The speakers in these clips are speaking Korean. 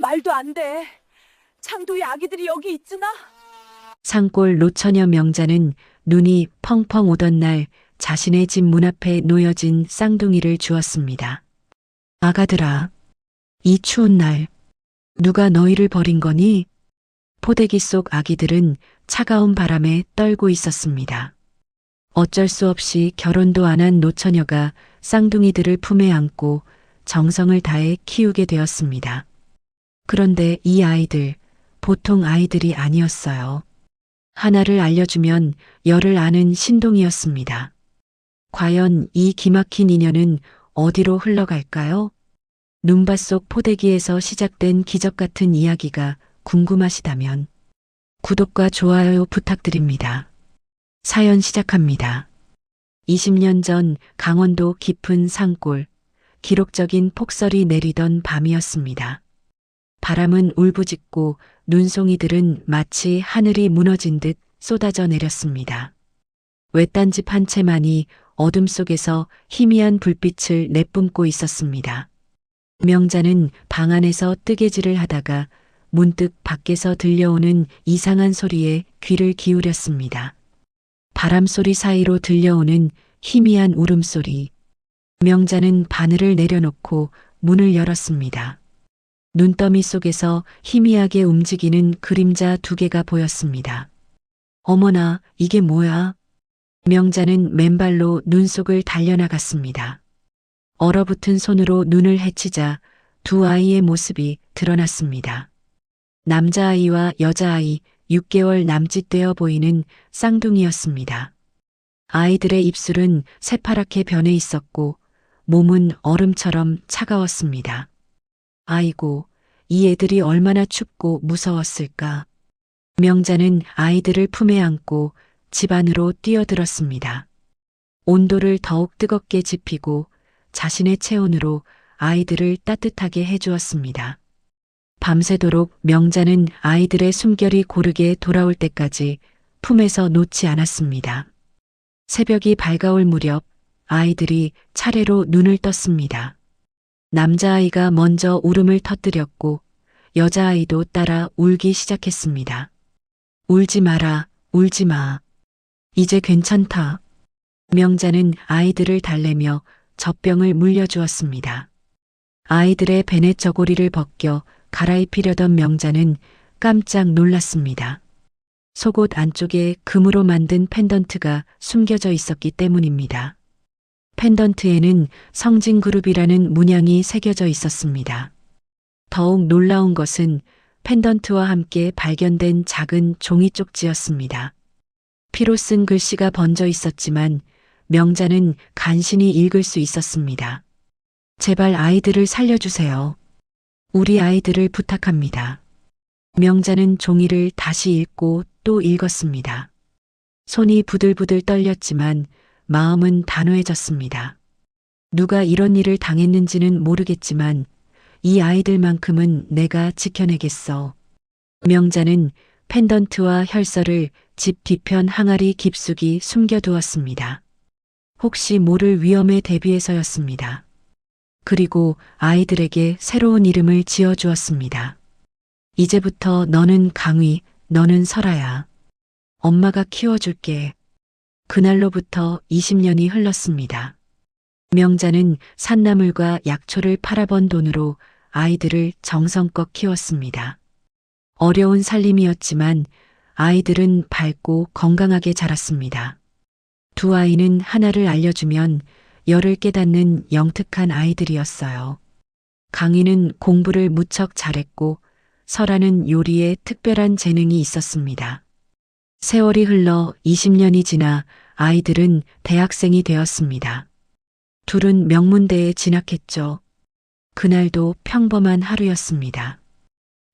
말도 안 돼. 창도의 아기들이 여기 있으나? 산골 노처녀 명자는 눈이 펑펑 오던 날 자신의 집 문 앞에 놓여진 쌍둥이를 주었습니다. 아가들아, 이 추운 날 누가 너희를 버린 거니? 포대기 속 아기들은 차가운 바람에 떨고 있었습니다. 어쩔 수 없이 결혼도 안 한 노처녀가 쌍둥이들을 품에 안고 정성을 다해 키우게 되었습니다. 그런데 이 아이들, 보통 아이들이 아니었어요. 하나를 알려주면 열을 아는 신동이었습니다. 과연 이 기막힌 인연은 어디로 흘러갈까요? 눈밭 속 포대기에서 시작된 기적 같은 이야기가 궁금하시다면 구독과 좋아요 부탁드립니다. 사연 시작합니다. 20년 전 강원도 깊은 산골, 기록적인 폭설이 내리던 밤이었습니다. 바람은 울부짖고 눈송이들은 마치 하늘이 무너진 듯 쏟아져 내렸습니다. 외딴 집 한 채만이 어둠 속에서 희미한 불빛을 내뿜고 있었습니다. 명자는 방 안에서 뜨개질을 하다가 문득 밖에서 들려오는 이상한 소리에 귀를 기울였습니다. 바람 소리 사이로 들려오는 희미한 울음소리. 명자는 바늘을 내려놓고 문을 열었습니다. 눈더미 속에서 희미하게 움직이는 그림자 두 개가 보였습니다. 어머나, 이게 뭐야? 명자는 맨발로 눈 속을 달려나갔습니다. 얼어붙은 손으로 눈을 헤치자 두 아이의 모습이 드러났습니다. 남자아이와 여자아이 6개월 남짓되어 보이는 쌍둥이였습니다. 아이들의 입술은 새파랗게 변해 있었고 몸은 얼음처럼 차가웠습니다. 아이고, 이 애들이 얼마나 춥고 무서웠을까. 명자는 아이들을 품에 안고 집 안으로 뛰어들었습니다. 온도를 더욱 뜨겁게 지피고 자신의 체온으로 아이들을 따뜻하게 해주었습니다. 밤새도록 명자는 아이들의 숨결이 고르게 돌아올 때까지 품에서 놓지 않았습니다. 새벽이 밝아올 무렵 아이들이 차례로 눈을 떴습니다. 남자아이가 먼저 울음을 터뜨렸고 여자아이도 따라 울기 시작했습니다. 울지 마라, 울지 마. 이제 괜찮다. 명자는 아이들을 달래며 젖병을 물려주었습니다. 아이들의 베넷 저고리를 벗겨 갈아입히려던 명자는 깜짝 놀랐습니다. 속옷 안쪽에 금으로 만든 펜던트가 숨겨져 있었기 때문입니다. 펜던트에는 성진그룹이라는 문양이 새겨져 있었습니다. 더욱 놀라운 것은 펜던트와 함께 발견된 작은 종이 쪽지였습니다. 피로 쓴 글씨가 번져 있었지만 명자는 간신히 읽을 수 있었습니다. 제발 아이들을 살려주세요. 우리 아이들을 부탁합니다. 명자는 종이를 다시 읽고 또 읽었습니다. 손이 부들부들 떨렸지만 마음은 단호해졌습니다. 누가 이런 일을 당했는지는 모르겠지만 이 아이들만큼은 내가 지켜내겠어. 명자는 펜던트와 혈서를 집 뒤편 항아리 깊숙이 숨겨두었습니다. 혹시 모를 위험에 대비해서였습니다. 그리고 아이들에게 새로운 이름을 지어주었습니다. 이제부터 너는 강위, 너는 설아야. 엄마가 키워줄게. 그날로부터 20년이 흘렀습니다. 명자는 산나물과 약초를 팔아번 돈으로 아이들을 정성껏 키웠습니다. 어려운 살림이었지만 아이들은 밝고 건강하게 자랐습니다. 두 아이는 하나를 알려주면 열을 깨닫는 영특한 아이들이었어요. 강희는 공부를 무척 잘했고 설아는 요리에 특별한 재능이 있었습니다. 세월이 흘러 20년이 지나 아이들은 대학생이 되었습니다. 둘은 명문대에 진학했죠. 그날도 평범한 하루였습니다.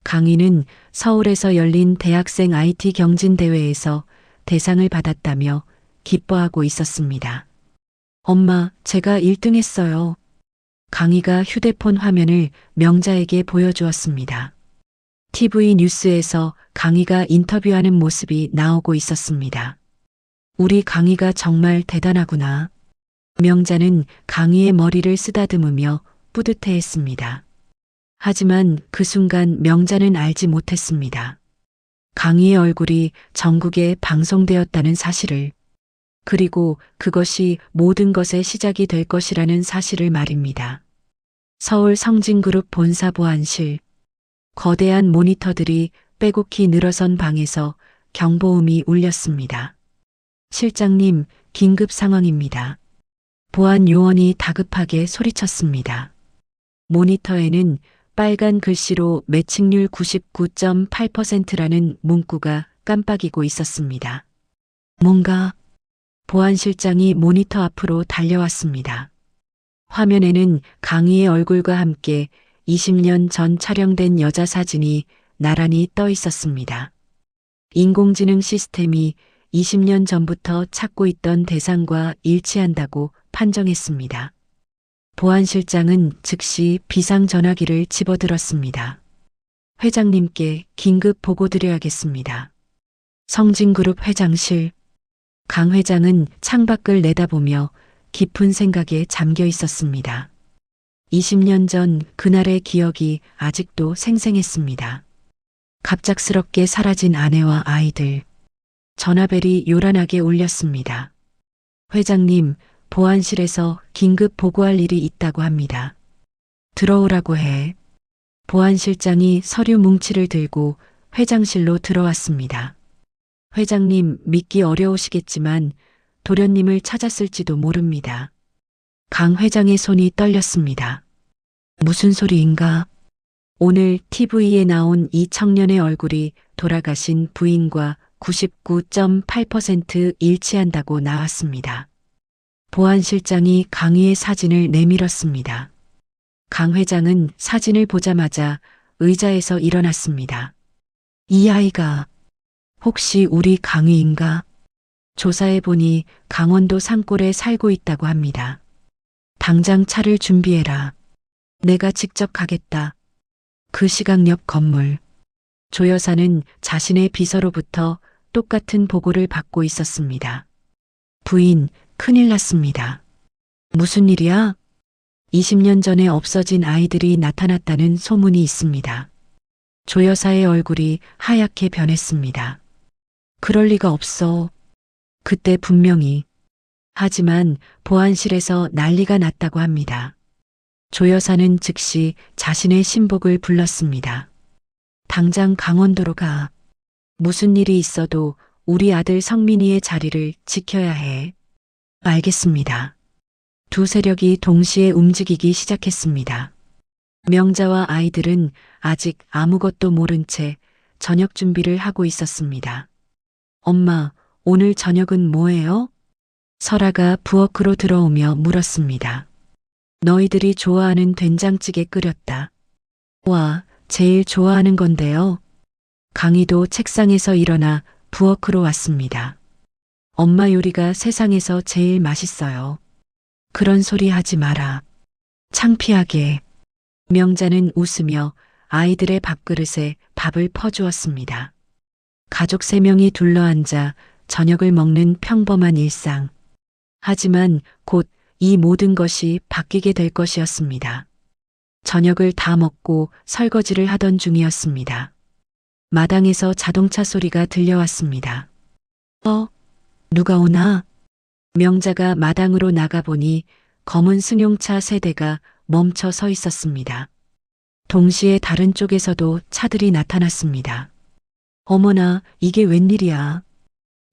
강희는 서울에서 열린 대학생 IT 경진대회에서 대상을 받았다며 기뻐하고 있었습니다. 엄마, 제가 1등 했어요. 강희가 휴대폰 화면을 명자에게 보여주었습니다. TV 뉴스에서 강희가 인터뷰하는 모습이 나오고 있었습니다. 우리 강희가 정말 대단하구나. 명자는 강희의 머리를 쓰다듬으며 뿌듯해했습니다. 하지만 그 순간 명자는 알지 못했습니다. 강희의 얼굴이 전국에 방송되었다는 사실을, 그리고 그것이 모든 것의 시작이 될 것이라는 사실을 말입니다. 서울 성진그룹 본사 보안실. 거대한 모니터들이 빼곡히 늘어선 방에서 경보음이 울렸습니다. 실장님, 긴급 상황입니다. 보안 요원이 다급하게 소리쳤습니다. 모니터에는 빨간 글씨로 매칭률 99.8%라는 문구가 깜빡이고 있었습니다. 뭔가 보안실장이 모니터 앞으로 달려왔습니다. 화면에는 강희의 얼굴과 함께 20년 전 촬영된 여자 사진이 나란히 떠 있었습니다. 인공지능 시스템이 20년 전부터 찾고 있던 대상과 일치한다고 판정했습니다. 보안실장은 즉시 비상전화기를 집어들었습니다. 회장님께 긴급 보고 드려야겠습니다. 성진그룹 회장실. 강 회장은 창밖을 내다보며 깊은 생각에 잠겨 있었습니다. 20년 전 그날의 기억이 아직도 생생했습니다. 갑작스럽게 사라진 아내와 아이들. 전화벨이 요란하게 울렸습니다. 회장님, 보안실에서 긴급 보고할 일이 있다고 합니다. 들어오라고 해. 보안실장이 서류 뭉치를 들고 회장실로 들어왔습니다. 회장님, 믿기 어려우시겠지만 도련님을 찾았을지도 모릅니다. 강 회장의 손이 떨렸습니다. 무슨 소리인가? 오늘 TV에 나온 이 청년의 얼굴이 돌아가신 부인과 99.8% 일치한다고 나왔습니다. 보안실장이 강희의 사진을 내밀었습니다. 강 회장은 사진을 보자마자 의자에서 일어났습니다. 이 아이가 혹시 우리 강희인가? 조사해보니 강원도 산골에 살고 있다고 합니다. 당장 차를 준비해라. 내가 직접 가겠다. 그 시각 옆 건물. 조 여사는 자신의 비서로부터 똑같은 보고를 받고 있었습니다. 부인, 큰일 났습니다. 무슨 일이야? 20년 전에 없어진 아이들이 나타났다는 소문이 있습니다. 조 여사의 얼굴이 하얗게 변했습니다. 그럴 리가 없어. 그때 분명히. 하지만 보안실에서 난리가 났다고 합니다. 조 여사는 즉시 자신의 신복을 불렀습니다. 당장 강원도로 가. 무슨 일이 있어도 우리 아들 성민이의 자리를 지켜야 해. 알겠습니다. 두 세력이 동시에 움직이기 시작했습니다. 명자와 아이들은 아직 아무것도 모른 채 저녁 준비를 하고 있었습니다. 엄마, 오늘 저녁은 뭐예요? 설아가 부엌으로 들어오며 물었습니다. 너희들이 좋아하는 된장찌개 끓였다. 와, 제일 좋아하는 건데요. 강희도 책상에서 일어나 부엌으로 왔습니다. 엄마 요리가 세상에서 제일 맛있어요. 그런 소리 하지 마라. 창피하게. 명자는 웃으며 아이들의 밥그릇에 밥을 퍼주었습니다. 가족 3명이 둘러앉아 저녁을 먹는 평범한 일상. 하지만 곧 이 모든 것이 바뀌게 될 것이었습니다. 저녁을 다 먹고 설거지를 하던 중이었습니다. 마당에서 자동차 소리가 들려왔습니다. 누가 오나? 명자가 마당으로 나가보니 검은 승용차 3대가 멈춰 서 있었습니다. 동시에 다른 쪽에서도 차들이 나타났습니다. 어머나, 이게 웬일이야.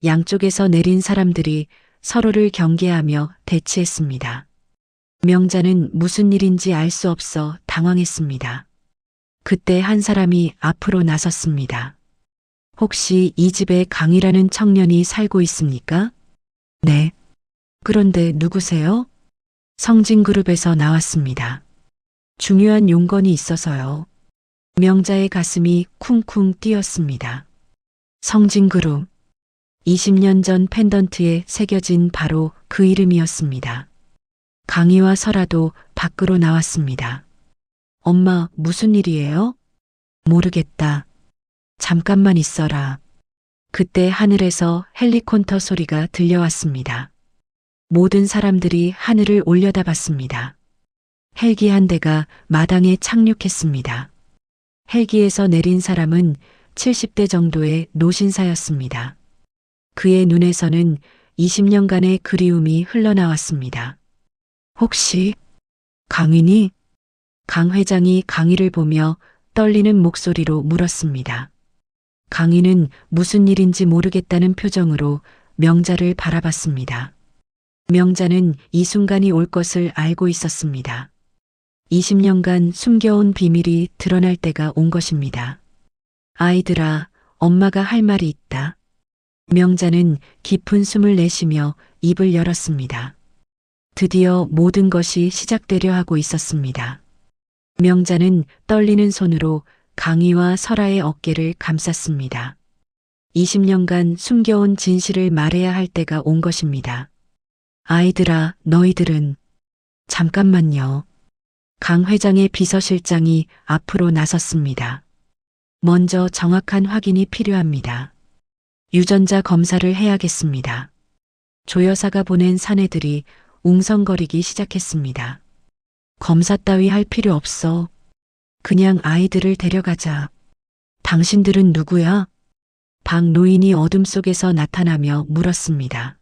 양쪽에서 내린 사람들이 서로를 경계하며 대치했습니다. 명자는 무슨 일인지 알 수 없어 당황했습니다. 그때 한 사람이 앞으로 나섰습니다. 혹시 이 집에 강이라는 청년이 살고 있습니까? 네. 그런데 누구세요? 성진그룹에서 나왔습니다. 중요한 용건이 있어서요. 명자의 가슴이 쿵쿵 뛰었습니다. 성진그룹. 20년 전 펜던트에 새겨진 바로 그 이름이었습니다. 강희와 설아도 밖으로 나왔습니다. 엄마, 무슨 일이에요? 모르겠다. 잠깐만 있어라. 그때 하늘에서 헬리콥터 소리가 들려왔습니다. 모든 사람들이 하늘을 올려다봤습니다. 헬기 한 대가 마당에 착륙했습니다. 헬기에서 내린 사람은 70대 정도의 노신사였습니다. 그의 눈에서는 20년간의 그리움이 흘러나왔습니다. 혹시 강인이? 강 회장이 강희를 보며 떨리는 목소리로 물었습니다. 강희는 무슨 일인지 모르겠다는 표정으로 명자를 바라봤습니다. 명자는 이 순간이 올 것을 알고 있었습니다. 20년간 숨겨온 비밀이 드러날 때가 온 것입니다. 아이들아, 엄마가 할 말이 있다. 명자는 깊은 숨을 내쉬며 입을 열었습니다. 드디어 모든 것이 시작되려 하고 있었습니다. 명자는 떨리는 손으로 강희와 설아의 어깨를 감쌌습니다. 20년간 숨겨온 진실을 말해야 할 때가 온 것입니다. 아이들아, 너희들은 잠깐만요. 강 회장의 비서실장이 앞으로 나섰습니다. 먼저 정확한 확인이 필요합니다. 유전자 검사를 해야겠습니다. 조 여사가 보낸 사내들이 웅성거리기 시작했습니다. 검사 따위 할 필요 없어. 그냥 아이들을 데려가자. 당신들은 누구야? 박 노인이 어둠 속에서 나타나며 물었습니다.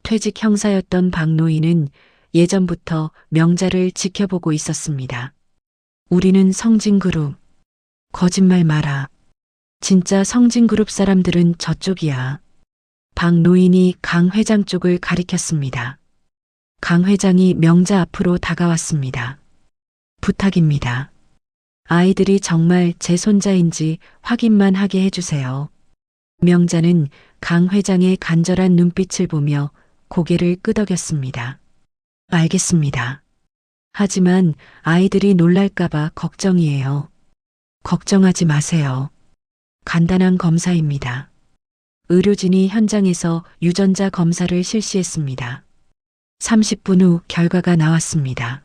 퇴직 형사였던 박 노인은 예전부터 명자를 지켜보고 있었습니다. 우리는 성진그룹. 거짓말 마라. 진짜 성진그룹 사람들은 저쪽이야. 박 노인이 강 회장 쪽을 가리켰습니다. 강 회장이 명자 앞으로 다가왔습니다. 부탁입니다. 아이들이 정말 제 손자인지 확인만 하게 해주세요. 명자는 강 회장의 간절한 눈빛을 보며 고개를 끄덕였습니다. 알겠습니다. 하지만 아이들이 놀랄까봐 걱정이에요. 걱정하지 마세요. 간단한 검사입니다. 의료진이 현장에서 유전자 검사를 실시했습니다. 30분 후 결과가 나왔습니다.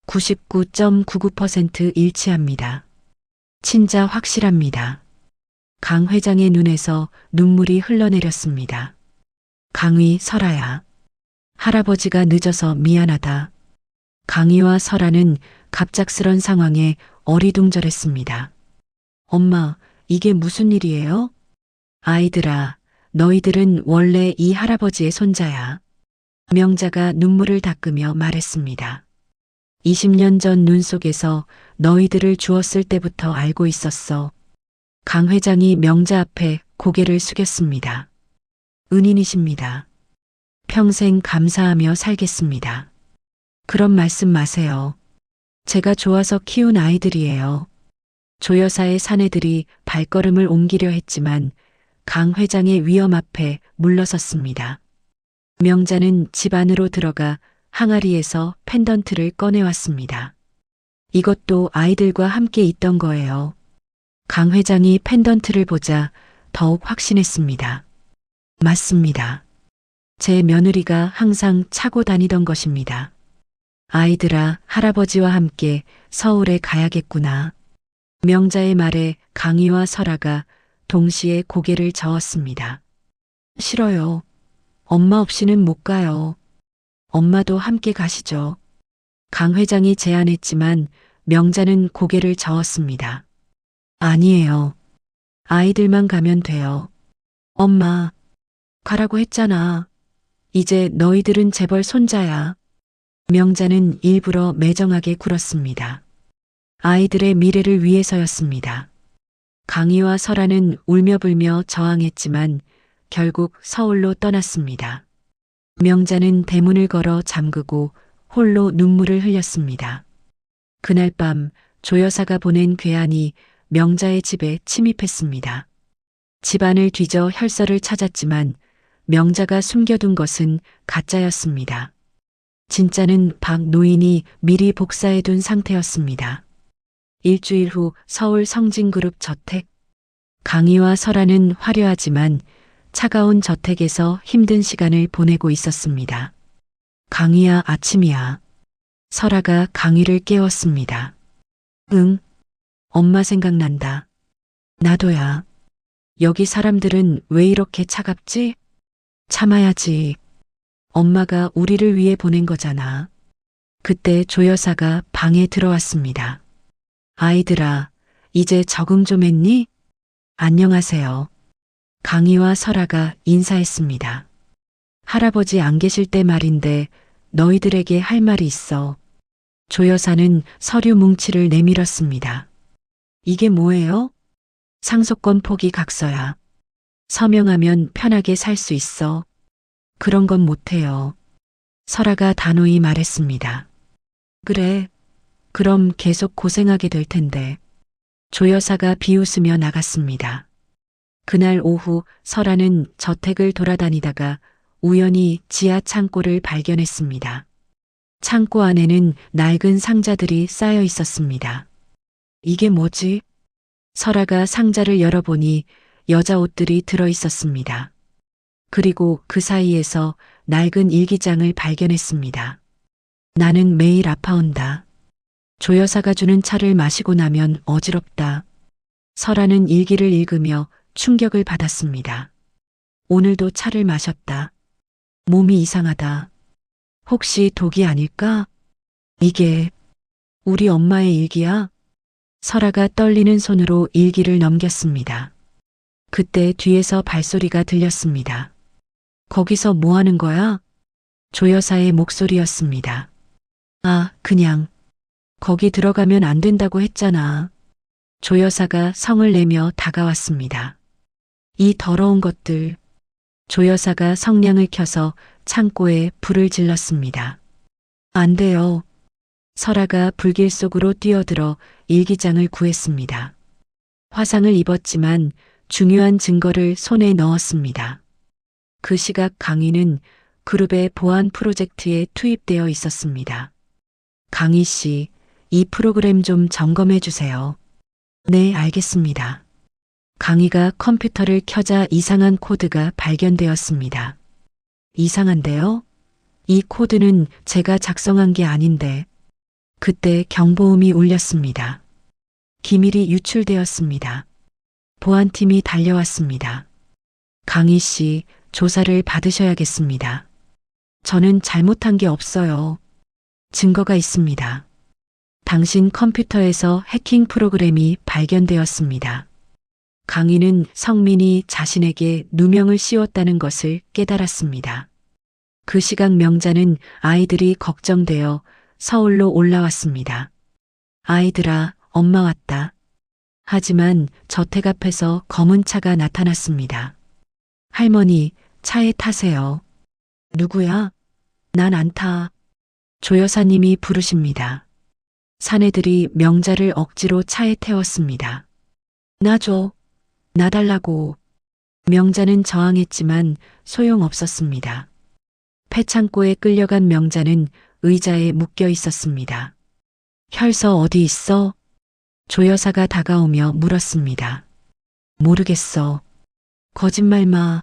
99.99% 일치합니다. 친자 확실합니다. 강 회장의 눈에서 눈물이 흘러내렸습니다. 강희, 설아야. 할아버지가 늦어서 미안하다. 강희와 설아는 갑작스런 상황에 어리둥절했습니다. 엄마, 이게 무슨 일이에요? 아이들아, 너희들은 원래 이 할아버지의 손자야. 명자가 눈물을 닦으며 말했습니다. 20년 전 눈 속에서 너희들을 주었을 때부터 알고 있었어. 강 회장이 명자 앞에 고개를 숙였습니다. 은인이십니다. 평생 감사하며 살겠습니다. 그런 말씀 마세요. 제가 좋아서 키운 아이들이에요. 조 여사의 사내들이 발걸음을 옮기려 했지만 강 회장의 위험 앞에 물러섰습니다. 명자는 집 안으로 들어가 항아리에서 펜던트를 꺼내왔습니다. 이것도 아이들과 함께 있던 거예요. 강 회장이 펜던트를 보자 더욱 확신했습니다. 맞습니다. 제 며느리가 항상 차고 다니던 것입니다. 아이들아, 할아버지와 함께 서울에 가야겠구나. 명자의 말에 강희와 설아가 동시에 고개를 저었습니다. 싫어요. 엄마 없이는 못 가요. 엄마도 함께 가시죠. 강 회장이 제안했지만 명자는 고개를 저었습니다. 아니에요. 아이들만 가면 돼요. 엄마, 가라고 했잖아. 이제 너희들은 재벌 손자야. 명자는 일부러 매정하게 굴었습니다. 아이들의 미래를 위해서였습니다. 강희와 설아는 울며불며 저항했지만 결국 서울로 떠났습니다. 명자는 대문을 걸어 잠그고 홀로 눈물을 흘렸습니다. 그날 밤 조 여사가 보낸 괴한이 명자의 집에 침입했습니다. 집안을 뒤져 혈서를 찾았지만 명자가 숨겨둔 것은 가짜였습니다. 진짜는 박 노인이 미리 복사해둔 상태였습니다. 일주일 후 서울 성진그룹 저택. 강희와 설아는 화려하지만 차가운 저택에서 힘든 시간을 보내고 있었습니다. 강희야, 아침이야. 설아가 강희를 깨웠습니다. 응, 엄마 생각난다. 나도야. 여기 사람들은 왜 이렇게 차갑지? 참아야지. 엄마가 우리를 위해 보낸 거잖아. 그때 조 여사가 방에 들어왔습니다. 아이들아, 이제 적응 좀 했니? 안녕하세요. 강희와 설아가 인사했습니다. 할아버지 안 계실 때 말인데 너희들에게 할 말이 있어. 조 여사는 서류 뭉치를 내밀었습니다. 이게 뭐예요? 상속권 포기 각서야. 서명하면 편하게 살 수 있어. 그런 건 못해요. 설아가 단호히 말했습니다. 그래. 그럼 계속 고생하게 될 텐데. 조 여사가 비웃으며 나갔습니다. 그날 오후 설아는 저택을 돌아다니다가 우연히 지하 창고를 발견했습니다. 창고 안에는 낡은 상자들이 쌓여 있었습니다. 이게 뭐지? 설아가 상자를 열어보니 여자 옷들이 들어 있었습니다. 그리고 그 사이에서 낡은 일기장을 발견했습니다. 나는 매일 아파온다. 조 여사가 주는 차를 마시고 나면 어지럽다. 설아는 일기를 읽으며 충격을 받았습니다. 오늘도 차를 마셨다. 몸이 이상하다. 혹시 독이 아닐까? 이게 우리 엄마의 일기야? 설아가 떨리는 손으로 일기를 넘겼습니다. 그때 뒤에서 발소리가 들렸습니다. 거기서 뭐 하는 거야? 조 여사의 목소리였습니다. 아, 그냥. 거기 들어가면 안 된다고 했잖아. 조 여사가 성을 내며 다가왔습니다. 이 더러운 것들. 조 여사가 성냥을 켜서 창고에 불을 질렀습니다. 안 돼요. 설아가 불길 속으로 뛰어들어 일기장을 구했습니다. 화상을 입었지만 중요한 증거를 손에 넣었습니다. 그 시각 강희는 그룹의 보안 프로젝트에 투입되어 있었습니다. 강희 씨, 이 프로그램 좀 점검해 주세요. 네, 알겠습니다. 강희가 컴퓨터를 켜자 이상한 코드가 발견되었습니다. 이상한데요? 이 코드는 제가 작성한 게 아닌데. 그때 경보음이 울렸습니다. 기밀이 유출되었습니다. 보안팀이 달려왔습니다. 강희 씨, 조사를 받으셔야겠습니다. 저는 잘못한 게 없어요. 증거가 있습니다. 당신 컴퓨터에서 해킹 프로그램이 발견되었습니다. 강희는 성민이 자신에게 누명을 씌웠다는 것을 깨달았습니다. 그 시각 명자는 아이들이 걱정되어 서울로 올라왔습니다. 아이들아, 엄마 왔다. 하지만 저택 앞에서 검은 차가 나타났습니다. 할머니, 차에 타세요. 누구야? 난 안 타. 조 여사님이 부르십니다. 사내들이 명자를 억지로 차에 태웠습니다. 나 줘. 나 달라고. 명자는 저항했지만 소용없었습니다. 폐창고에 끌려간 명자는 의자에 묶여 있었습니다. 혈서 어디 있어? 조 여사가 다가오며 물었습니다. 모르겠어. 거짓말 마.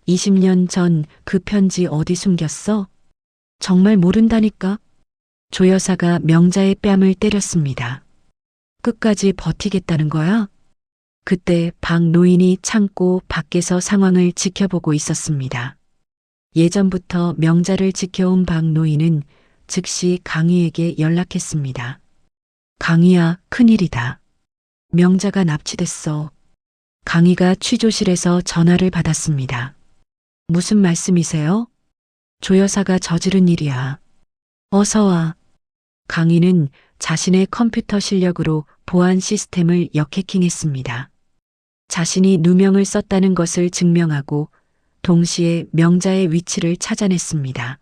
20년 전 그 편지 어디 숨겼어? 정말 모른다니까? 조 여사가 명자의 뺨을 때렸습니다. 끝까지 버티겠다는 거야? 그때 박 노인이 창고 밖에서 상황을 지켜보고 있었습니다. 예전부터 명자를 지켜온 박 노인은 즉시 강희에게 연락했습니다. 강희야, 큰일이다. 명자가 납치됐어. 강희가 취조실에서 전화를 받았습니다. 무슨 말씀이세요? 조 여사가 저지른 일이야. 어서 와. 강희는 자신의 컴퓨터 실력으로 보안 시스템을 역해킹했습니다. 자신이 누명을 썼다는 것을 증명하고 동시에 명자의 위치를 찾아냈습니다.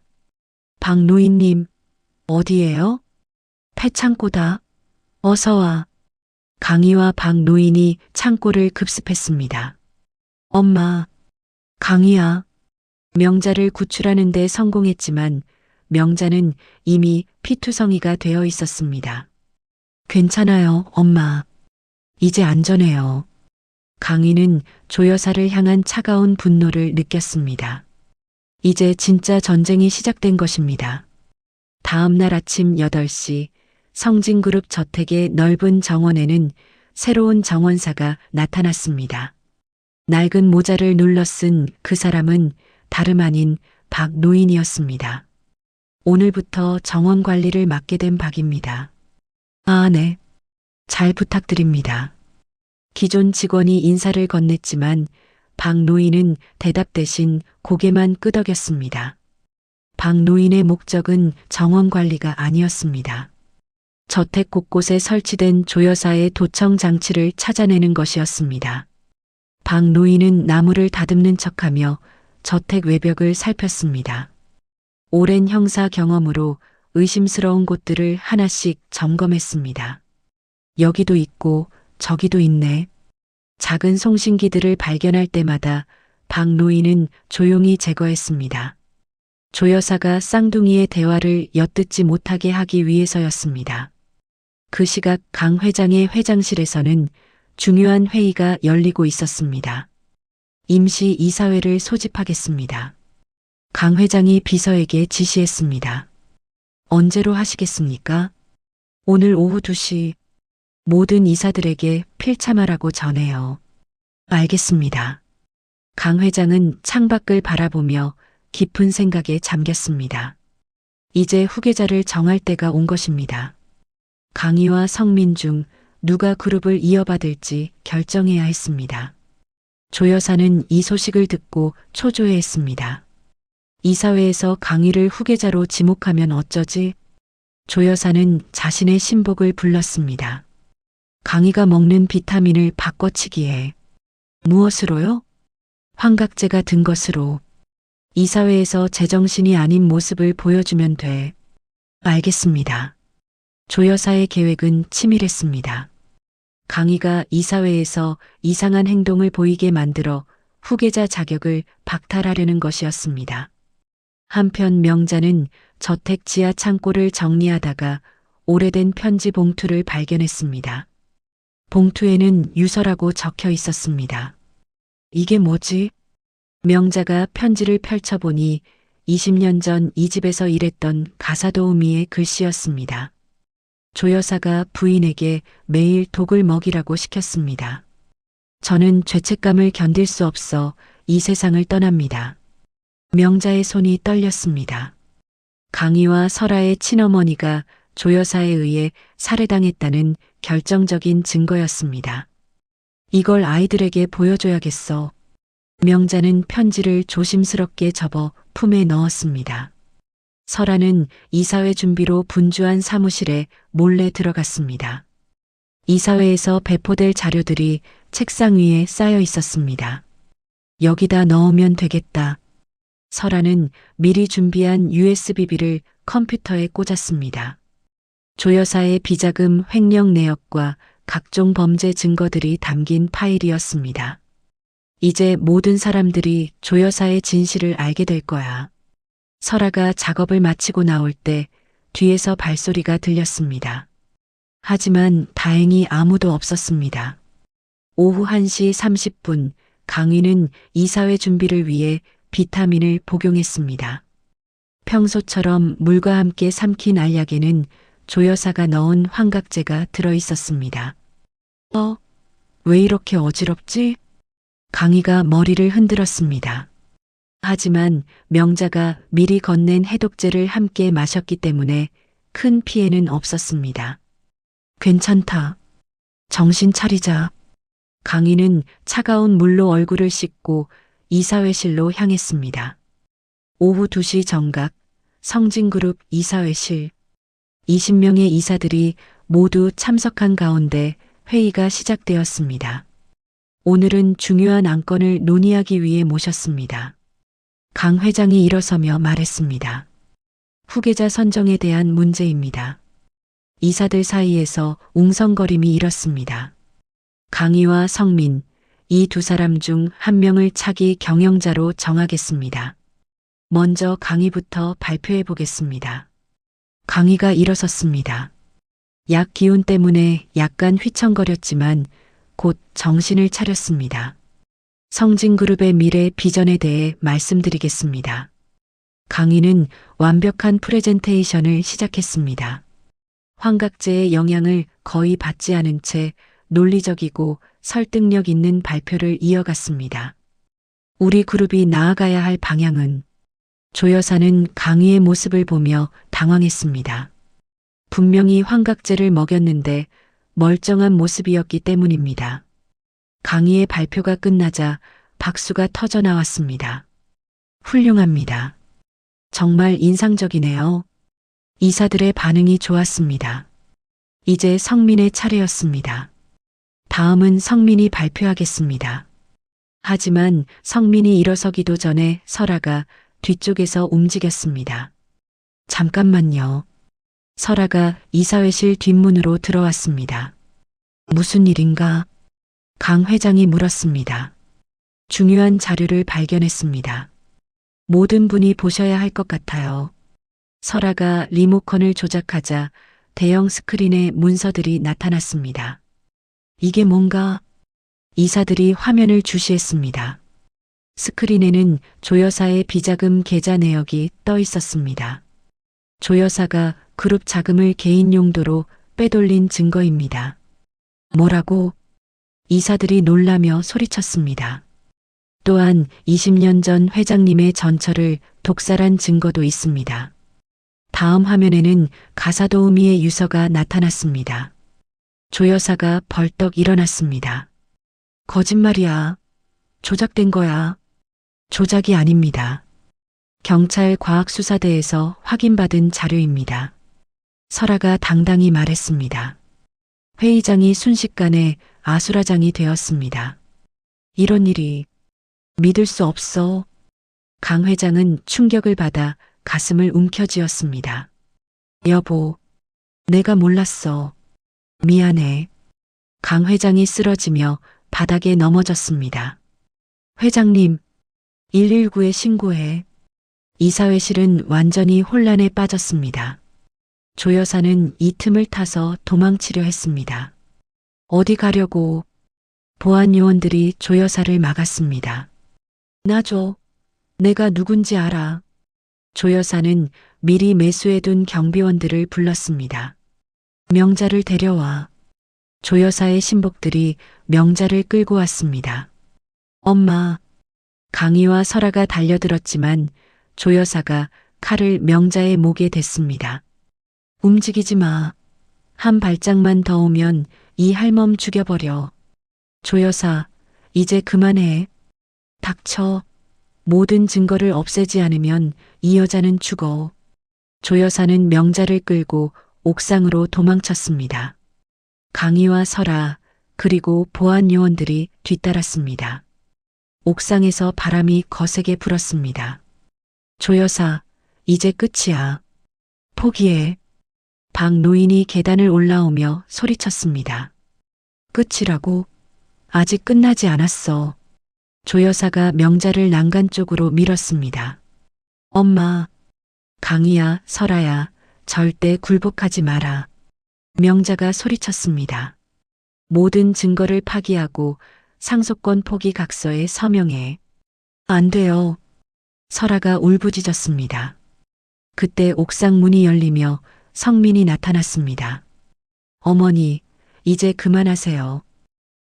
박노인님, 어디에요? 폐창고다. 어서 와. 강희와 박노인이 창고를 급습했습니다. 엄마, 강희야. 명자를 구출하는 데 성공했지만 명자는 이미 피투성이가 되어 있었습니다. 괜찮아요, 엄마. 이제 안전해요. 강희는 조 여사를 향한 차가운 분노를 느꼈습니다. 이제 진짜 전쟁이 시작된 것입니다. 다음 날 아침 8시 성진그룹 저택의 넓은 정원에는 새로운 정원사가 나타났습니다. 낡은 모자를 눌러 쓴 그 사람은 다름 아닌 박노인이었습니다. 오늘부터 정원 관리를 맡게 된 박입니다. 아, 네. 잘 부탁드립니다. 기존 직원이 인사를 건넸지만 박 노인은 대답 대신 고개만 끄덕였습니다. 박 노인의 목적은 정원 관리가 아니었습니다. 저택 곳곳에 설치된 조여사의 도청 장치를 찾아내는 것이었습니다. 박 노인은 나무를 다듬는 척하며 저택 외벽을 살폈습니다. 오랜 형사 경험으로 의심스러운 곳들을 하나씩 점검했습니다. 여기도 있고 저기도 있네. 작은 송신기들을 발견할 때마다 박 노인은 조용히 제거했습니다. 조 여사가 쌍둥이의 대화를 엿듣지 못하게 하기 위해서였습니다. 그 시각 강 회장의 회장실에서는 중요한 회의가 열리고 있었습니다. 임시 이사회를 소집하겠습니다. 강 회장이 비서에게 지시했습니다. 언제로 하시겠습니까? 오늘 오후 2시 모든 이사들에게 필참하라고 전해요. 알겠습니다. 강 회장은 창밖을 바라보며 깊은 생각에 잠겼습니다. 이제 후계자를 정할 때가 온 것입니다. 강희와 성민 중 누가 그룹을 이어받을지 결정해야 했습니다. 조 여사는 이 소식을 듣고 초조해했습니다. 이사회에서 강희를 후계자로 지목하면 어쩌지? 조 여사는 자신의 신복을 불렀습니다. 강희가 먹는 비타민을 바꿔치기해. 무엇으로요? 환각제가 든 것으로. 이사회에서 제정신이 아닌 모습을 보여주면 돼. 알겠습니다. 조 여사의 계획은 치밀했습니다. 강희가 이사회에서 이상한 행동을 보이게 만들어 후계자 자격을 박탈하려는 것이었습니다. 한편 명자는 저택 지하 창고를 정리하다가 오래된 편지 봉투를 발견했습니다. 봉투에는 유서라고 적혀 있었습니다. 이게 뭐지? 명자가 편지를 펼쳐보니 20년 전 이 집에서 일했던 가사도우미의 글씨였습니다. 조 여사가 부인에게 매일 독을 먹이라고 시켰습니다. 저는 죄책감을 견딜 수 없어 이 세상을 떠납니다. 명자의 손이 떨렸습니다. 강희와 설아의 친어머니가 조 여사에 의해 살해당했다는 결정적인 증거였습니다. 이걸 아이들에게 보여줘야겠어. 명자는 편지를 조심스럽게 접어 품에 넣었습니다. 설아는 이사회 준비로 분주한 사무실에 몰래 들어갔습니다. 이사회에서 배포될 자료들이 책상 위에 쌓여 있었습니다. 여기다 넣으면 되겠다. 설아는 미리 준비한 USB를 컴퓨터에 꽂았습니다. 조 여사의 비자금 횡령 내역과 각종 범죄 증거들이 담긴 파일이었습니다. 이제 모든 사람들이 조 여사의 진실을 알게 될 거야. 설아가 작업을 마치고 나올 때 뒤에서 발소리가 들렸습니다. 하지만 다행히 아무도 없었습니다. 오후 1시 30분 강희는 이사회 준비를 위해 비타민을 복용했습니다. 평소처럼 물과 함께 삼킨 알약에는 조 여사가 넣은 환각제가 들어 있었습니다. 왜 이렇게 어지럽지? 강희가 머리를 흔들었습니다. 하지만 명자가 미리 건넨 해독제를 함께 마셨기 때문에 큰 피해는 없었습니다. 괜찮다. 정신 차리자. 강희는 차가운 물로 얼굴을 씻고 이사회실로 향했습니다. 오후 2시 정각 성진그룹 이사회실. 20명의 이사들이 모두 참석한 가운데 회의가 시작되었습니다. 오늘은 중요한 안건을 논의하기 위해 모셨습니다. 강 회장이 일어서며 말했습니다. 후계자 선정에 대한 문제입니다. 이사들 사이에서 웅성거림이 일었습니다. 강희와 성민, 이 두 사람 중 한 명을 차기 경영자로 정하겠습니다. 먼저 강희부터 발표해 보겠습니다. 강희가 일어섰습니다. 약 기운 때문에 약간 휘청거렸지만 곧 정신을 차렸습니다. 성진그룹의 미래 비전에 대해 말씀드리겠습니다. 강희는 완벽한 프레젠테이션을 시작했습니다. 환각제의 영향을 거의 받지 않은 채 논리적이고 설득력 있는 발표를 이어갔습니다. 우리 그룹이 나아가야 할 방향은 조 여사는 강희의 모습을 보며 당황했습니다. 분명히 환각제를 먹였는데 멀쩡한 모습이었기 때문입니다. 강희의 발표가 끝나자 박수가 터져 나왔습니다. 훌륭합니다. 정말 인상적이네요. 이사들의 반응이 좋았습니다. 이제 성민의 차례였습니다. 다음은 성민이 발표하겠습니다. 하지만 성민이 일어서기도 전에 설아가 뒤쪽에서 움직였습니다. 잠깐만요. 설아가 이사회실 뒷문으로 들어왔습니다. 무슨 일인가? 강 회장이 물었습니다. 중요한 자료를 발견했습니다. 모든 분이 보셔야 할 것 같아요. 설아가 리모컨을 조작하자 대형 스크린에 문서들이 나타났습니다. 이게 뭔가? 이사들이 화면을 주시했습니다. 스크린에는 조 여사의 비자금 계좌 내역이 떠 있었습니다. 조 여사가 그룹 자금을 개인 용도로 빼돌린 증거입니다. 뭐라고? 이사들이 놀라며 소리쳤습니다. 또한 20년 전 회장님의 전처를 독살한 증거도 있습니다. 다음 화면에는 가사도우미의 유서가 나타났습니다. 조 여사가 벌떡 일어났습니다. 거짓말이야. 조작된 거야. 조작이 아닙니다. 경찰 과학수사대에서 확인받은 자료입니다. 설아가 당당히 말했습니다. 회의장이 순식간에 아수라장이 되었습니다. 이런 일이 믿을 수 없어. 강 회장은 충격을 받아 가슴을 움켜쥐었습니다. 여보, 내가 몰랐어. 미안해. 강 회장이 쓰러지며 바닥에 넘어졌습니다. 회장님, 119에 신고해. 이사회실은 완전히 혼란에 빠졌습니다. 조 여사는 이 틈을 타서 도망치려 했습니다. 어디 가려고? 보안 요원들이 조 여사를 막았습니다. 놔줘. 내가 누군지 알아. 조 여사는 미리 매수해둔 경비원들을 불렀습니다. 명자를 데려와. 조 여사의 신복들이 명자를 끌고 왔습니다. 엄마. 강희와 설아가 달려들었지만 조 여사가 칼을 명자의 목에 댔습니다. 움직이지 마. 한 발짝만 더 오면 이 할멈 죽여버려. 조 여사, 이제 그만해. 닥쳐. 모든 증거를 없애지 않으면 이 여자는 죽어. 조 여사는 명자를 끌고 옥상으로 도망쳤습니다. 강희와 설아, 그리고 보안 요원들이 뒤따랐습니다. 옥상에서 바람이 거세게 불었습니다. 조 여사, 이제 끝이야. 포기해. 박 노인이 계단을 올라오며 소리쳤습니다. 끝이라고? 아직 끝나지 않았어. 조 여사가 명자를 난간 쪽으로 밀었습니다. 엄마, 강희야, 설아야, 절대 굴복하지 마라. 명자가 소리쳤습니다. 모든 증거를 파기하고 상속권 포기 각서에 서명해. 안 돼요. 설아가 울부짖었습니다. 그때 옥상 문이 열리며 성민이 나타났습니다. 어머니, 이제 그만하세요.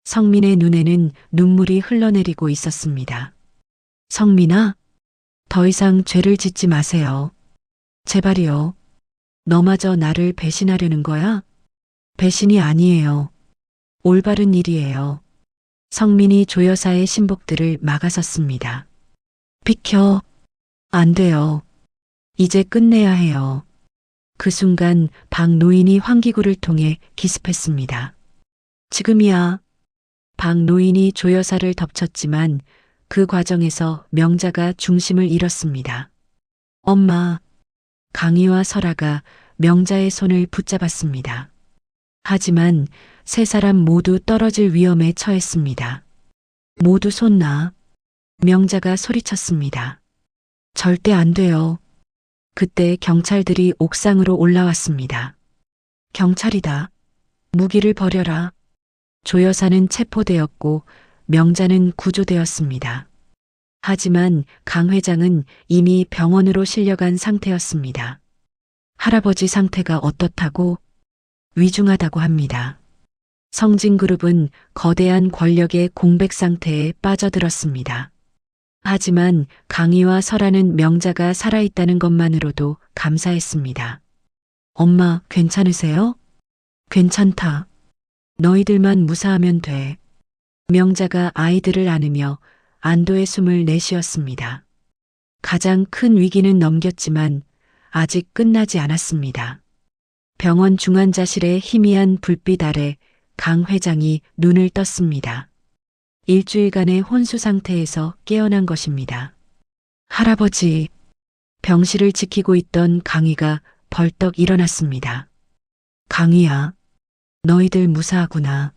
성민의 눈에는 눈물이 흘러내리고 있었습니다. 성민아, 더 이상 죄를 짓지 마세요. 제발이요. 너마저 나를 배신하려는 거야? 배신이 아니에요. 올바른 일이에요. 성민이 조 여사의 신복들을 막아섰습니다. 비켜. 안 돼요. 이제 끝내야 해요. 그 순간 박 노인이 환기구를 통해 기습했습니다. 지금이야. 박 노인이 조 여사를 덮쳤지만 그 과정에서 명자가 중심을 잃었습니다. 엄마, 강희와 설아가 명자의 손을 붙잡았습니다. 하지만 세 사람 모두 떨어질 위험에 처했습니다. 모두 손 놔. 명자가 소리쳤습니다. 절대 안 돼요. 그때 경찰들이 옥상으로 올라왔습니다. 경찰이다. 무기를 버려라. 조 여사는 체포되었고 명자는 구조되었습니다. 하지만 강 회장은 이미 병원으로 실려간 상태였습니다. 할아버지 상태가 어떻다고? 위중하다고 합니다. 성진그룹은 거대한 권력의 공백 상태에 빠져들었습니다. 하지만 강희와 설아는 명자가 살아있다는 것만으로도 감사했습니다. 엄마, 괜찮으세요? 괜찮다. 너희들만 무사하면 돼. 명자가 아이들을 안으며 안도의 숨을 내쉬었습니다. 가장 큰 위기는 넘겼지만 아직 끝나지 않았습니다. 병원 중환자실의 희미한 불빛 아래 강 회장이 눈을 떴습니다. 일주일간의 혼수 상태에서 깨어난 것입니다. 할아버지, 병실을 지키고 있던 강희가 벌떡 일어났습니다. 강희야, 너희들 무사하구나.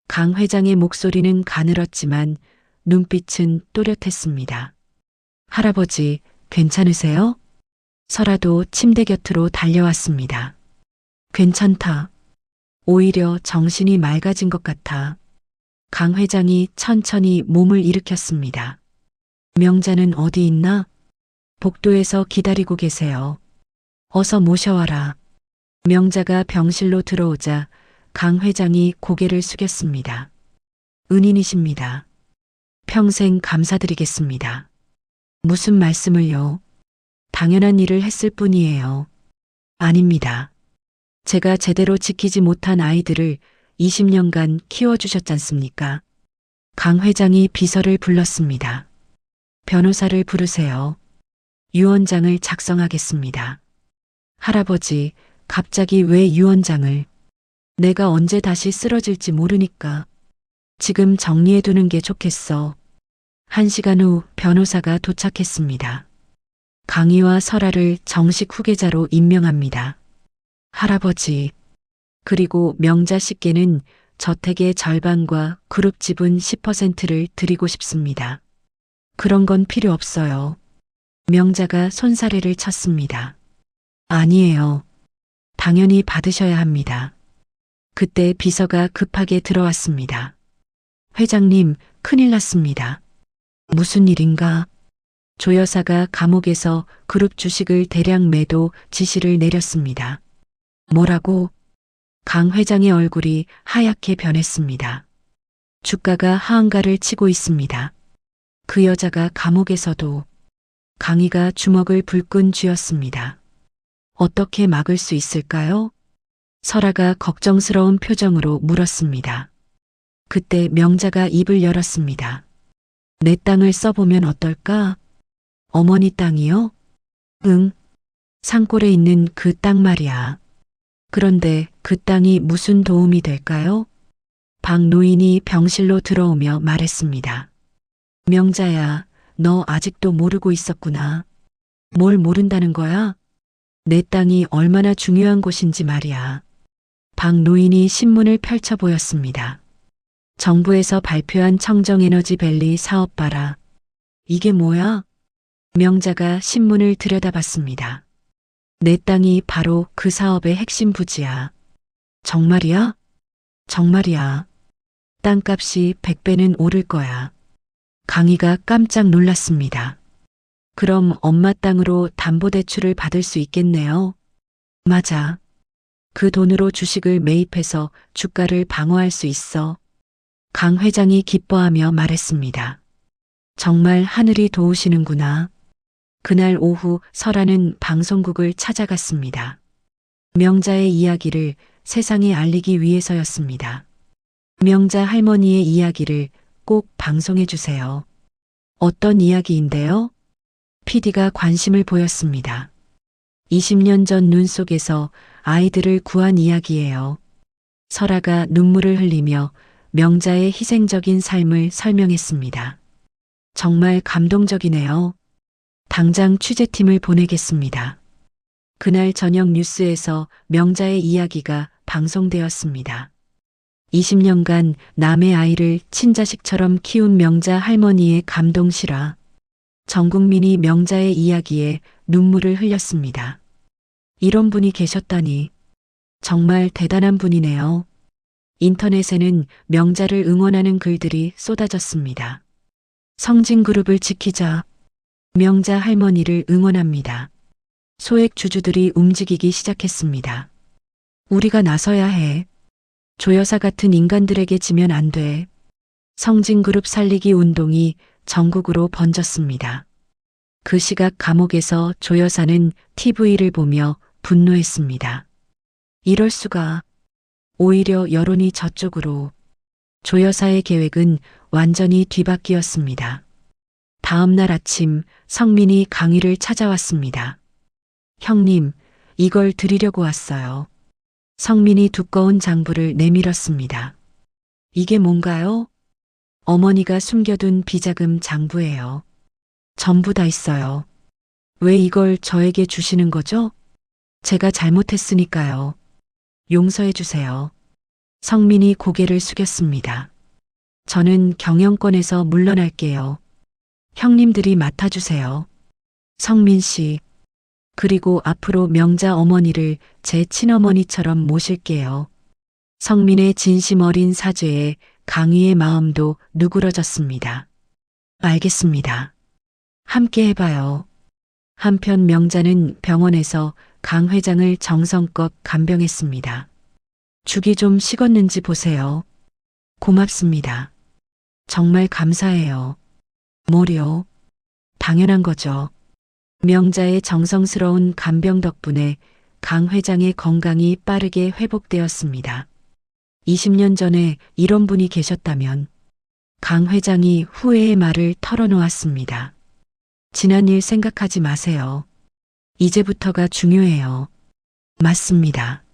강 회장의 목소리는 가늘었지만 눈빛은 또렷했습니다. 할아버지, 괜찮으세요? 설아도 침대 곁으로 달려왔습니다. 괜찮다. 오히려 정신이 맑아진 것 같아. 강 회장이 천천히 몸을 일으켰습니다. 명자는 어디 있나? 복도에서 기다리고 계세요. 어서 모셔와라. 명자가 병실로 들어오자 강 회장이 고개를 숙였습니다. 은인이십니다. 평생 감사드리겠습니다. 무슨 말씀을요? 당연한 일을 했을 뿐이에요. 아닙니다. 제가 제대로 지키지 못한 아이들을 20년간 키워주셨잖습니까? 강 회장이 비서를 불렀습니다. 변호사를 부르세요. 유언장을 작성하겠습니다. 할아버지, 갑자기 왜 유언장을? 내가 언제 다시 쓰러질지 모르니까. 지금 정리해두는 게 좋겠어. 1시간 후 변호사가 도착했습니다. 강희와 설아를 정식 후계자로 임명합니다. 할아버지, 그리고 명자 씨께는 저택의 절반과 그룹 지분 10%를 드리고 싶습니다. 그런 건 필요 없어요. 명자가 손사래를 쳤습니다. 아니에요. 당연히 받으셔야 합니다. 그때 비서가 급하게 들어왔습니다. 회장님, 큰일 났습니다. 무슨 일인가? 조 여사가 감옥에서 그룹 주식을 대량 매도 지시를 내렸습니다. 뭐라고? 강 회장의 얼굴이 하얗게 변했습니다. 주가가 하한가를 치고 있습니다. 그 여자가 감옥에서도. 강희가 주먹을 불끈 쥐었습니다. 어떻게 막을 수 있을까요? 설아가 걱정스러운 표정으로 물었습니다. 그때 명자가 입을 열었습니다. 내 땅을 써보면 어떨까? 어머니 땅이요? 응. 산골에 있는 그 땅 말이야. 그런데 그 땅이 무슨 도움이 될까요? 박 노인이 병실로 들어오며 말했습니다. 명자야, 너 아직도 모르고 있었구나. 뭘 모른다는 거야? 내 땅이 얼마나 중요한 곳인지 말이야. 박 노인이 신문을 펼쳐 보였습니다. 정부에서 발표한 청정에너지밸리 사업 봐라. 이게 뭐야? 명자가 신문을 들여다봤습니다. 내 땅이 바로 그 사업의 핵심 부지야. 정말이야? 정말이야. 땅값이 100배는 오를 거야. 강희가 깜짝 놀랐습니다. 그럼 엄마 땅으로 담보대출을 받을 수 있겠네요. 맞아. 그 돈으로 주식을 매입해서 주가를 방어할 수 있어. 강 회장이 기뻐하며 말했습니다. 정말 하늘이 도우시는구나. 그날 오후 설아는 방송국을 찾아갔습니다. 명자의 이야기를 세상에 알리기 위해서였습니다. 명자 할머니의 이야기를 꼭 방송해 주세요. 어떤 이야기인데요? PD가 관심을 보였습니다. 20년 전 눈 속에서 아이들을 구한 이야기예요. 설아가 눈물을 흘리며 명자의 희생적인 삶을 설명했습니다. 정말 감동적이네요. 당장 취재팀을 보내겠습니다. 그날 저녁 뉴스에서 명자의 이야기가 방송되었습니다. 20년간 남의 아이를 친자식처럼 키운 명자 할머니의 감동 실화. 전 국민이 명자의 이야기에 눈물을 흘렸습니다. 이런 분이 계셨다니. 정말 대단한 분이네요. 인터넷에는 명자를 응원하는 글들이 쏟아졌습니다. 성진그룹을 지키자. 명자 할머니를 응원합니다. 소액 주주들이 움직이기 시작했습니다. 우리가 나서야 해. 조 여사 같은 인간들에게 지면 안 돼. 성진그룹 살리기 운동이 전국으로 번졌습니다. 그 시각 감옥에서 조 여사는 TV를 보며 분노했습니다. 이럴 수가. 오히려 여론이 저쪽으로. 조 여사의 계획은 완전히 뒤바뀌었습니다. 다음 날 아침 성민이 강희를 찾아왔습니다. 형님, 이걸 드리려고 왔어요. 성민이 두꺼운 장부를 내밀었습니다. 이게 뭔가요? 어머니가 숨겨둔 비자금 장부예요. 전부 다 있어요. 왜 이걸 저에게 주시는 거죠? 제가 잘못했으니까요. 용서해 주세요. 성민이 고개를 숙였습니다. 저는 경영권에서 물러날게요. 형님들이 맡아주세요. 성민 씨. 그리고 앞으로 명자 어머니를 제 친어머니처럼 모실게요. 성민의 진심 어린 사죄에 강희의 마음도 누그러졌습니다. 알겠습니다. 함께 해봐요. 한편 명자는 병원에서 강 회장을 정성껏 간병했습니다. 죽이 좀 식었는지 보세요. 고맙습니다. 정말 감사해요. 뭐요? 당연한 거죠. 명자의 정성스러운 간병 덕분에 강 회장의 건강이 빠르게 회복되었습니다. 20년 전에 이런 분이 계셨다면 강 회장이 후회의 말을 털어놓았습니다. 지난 일 생각하지 마세요. 이제부터가 중요해요. 맞습니다.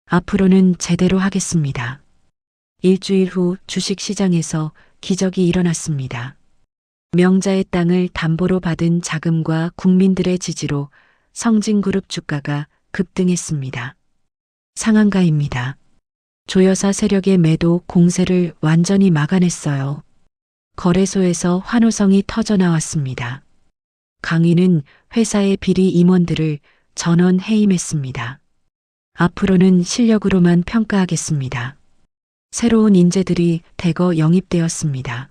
앞으로는 제대로 하겠습니다. 일주일 후 주식시장에서 기적이 일어났습니다. 명자의 땅을 담보로 받은 자금과 국민들의 지지로 성진그룹 주가가 급등했습니다. 상한가입니다. 조여사 세력의 매도 공세를 완전히 막아냈어요. 거래소에서 환호성이 터져나왔습니다. 강희는 회사의 비리 임원들을 전원 해임했습니다. 앞으로는 실력으로만 평가하겠습니다. 새로운 인재들이 대거 영입되었습니다.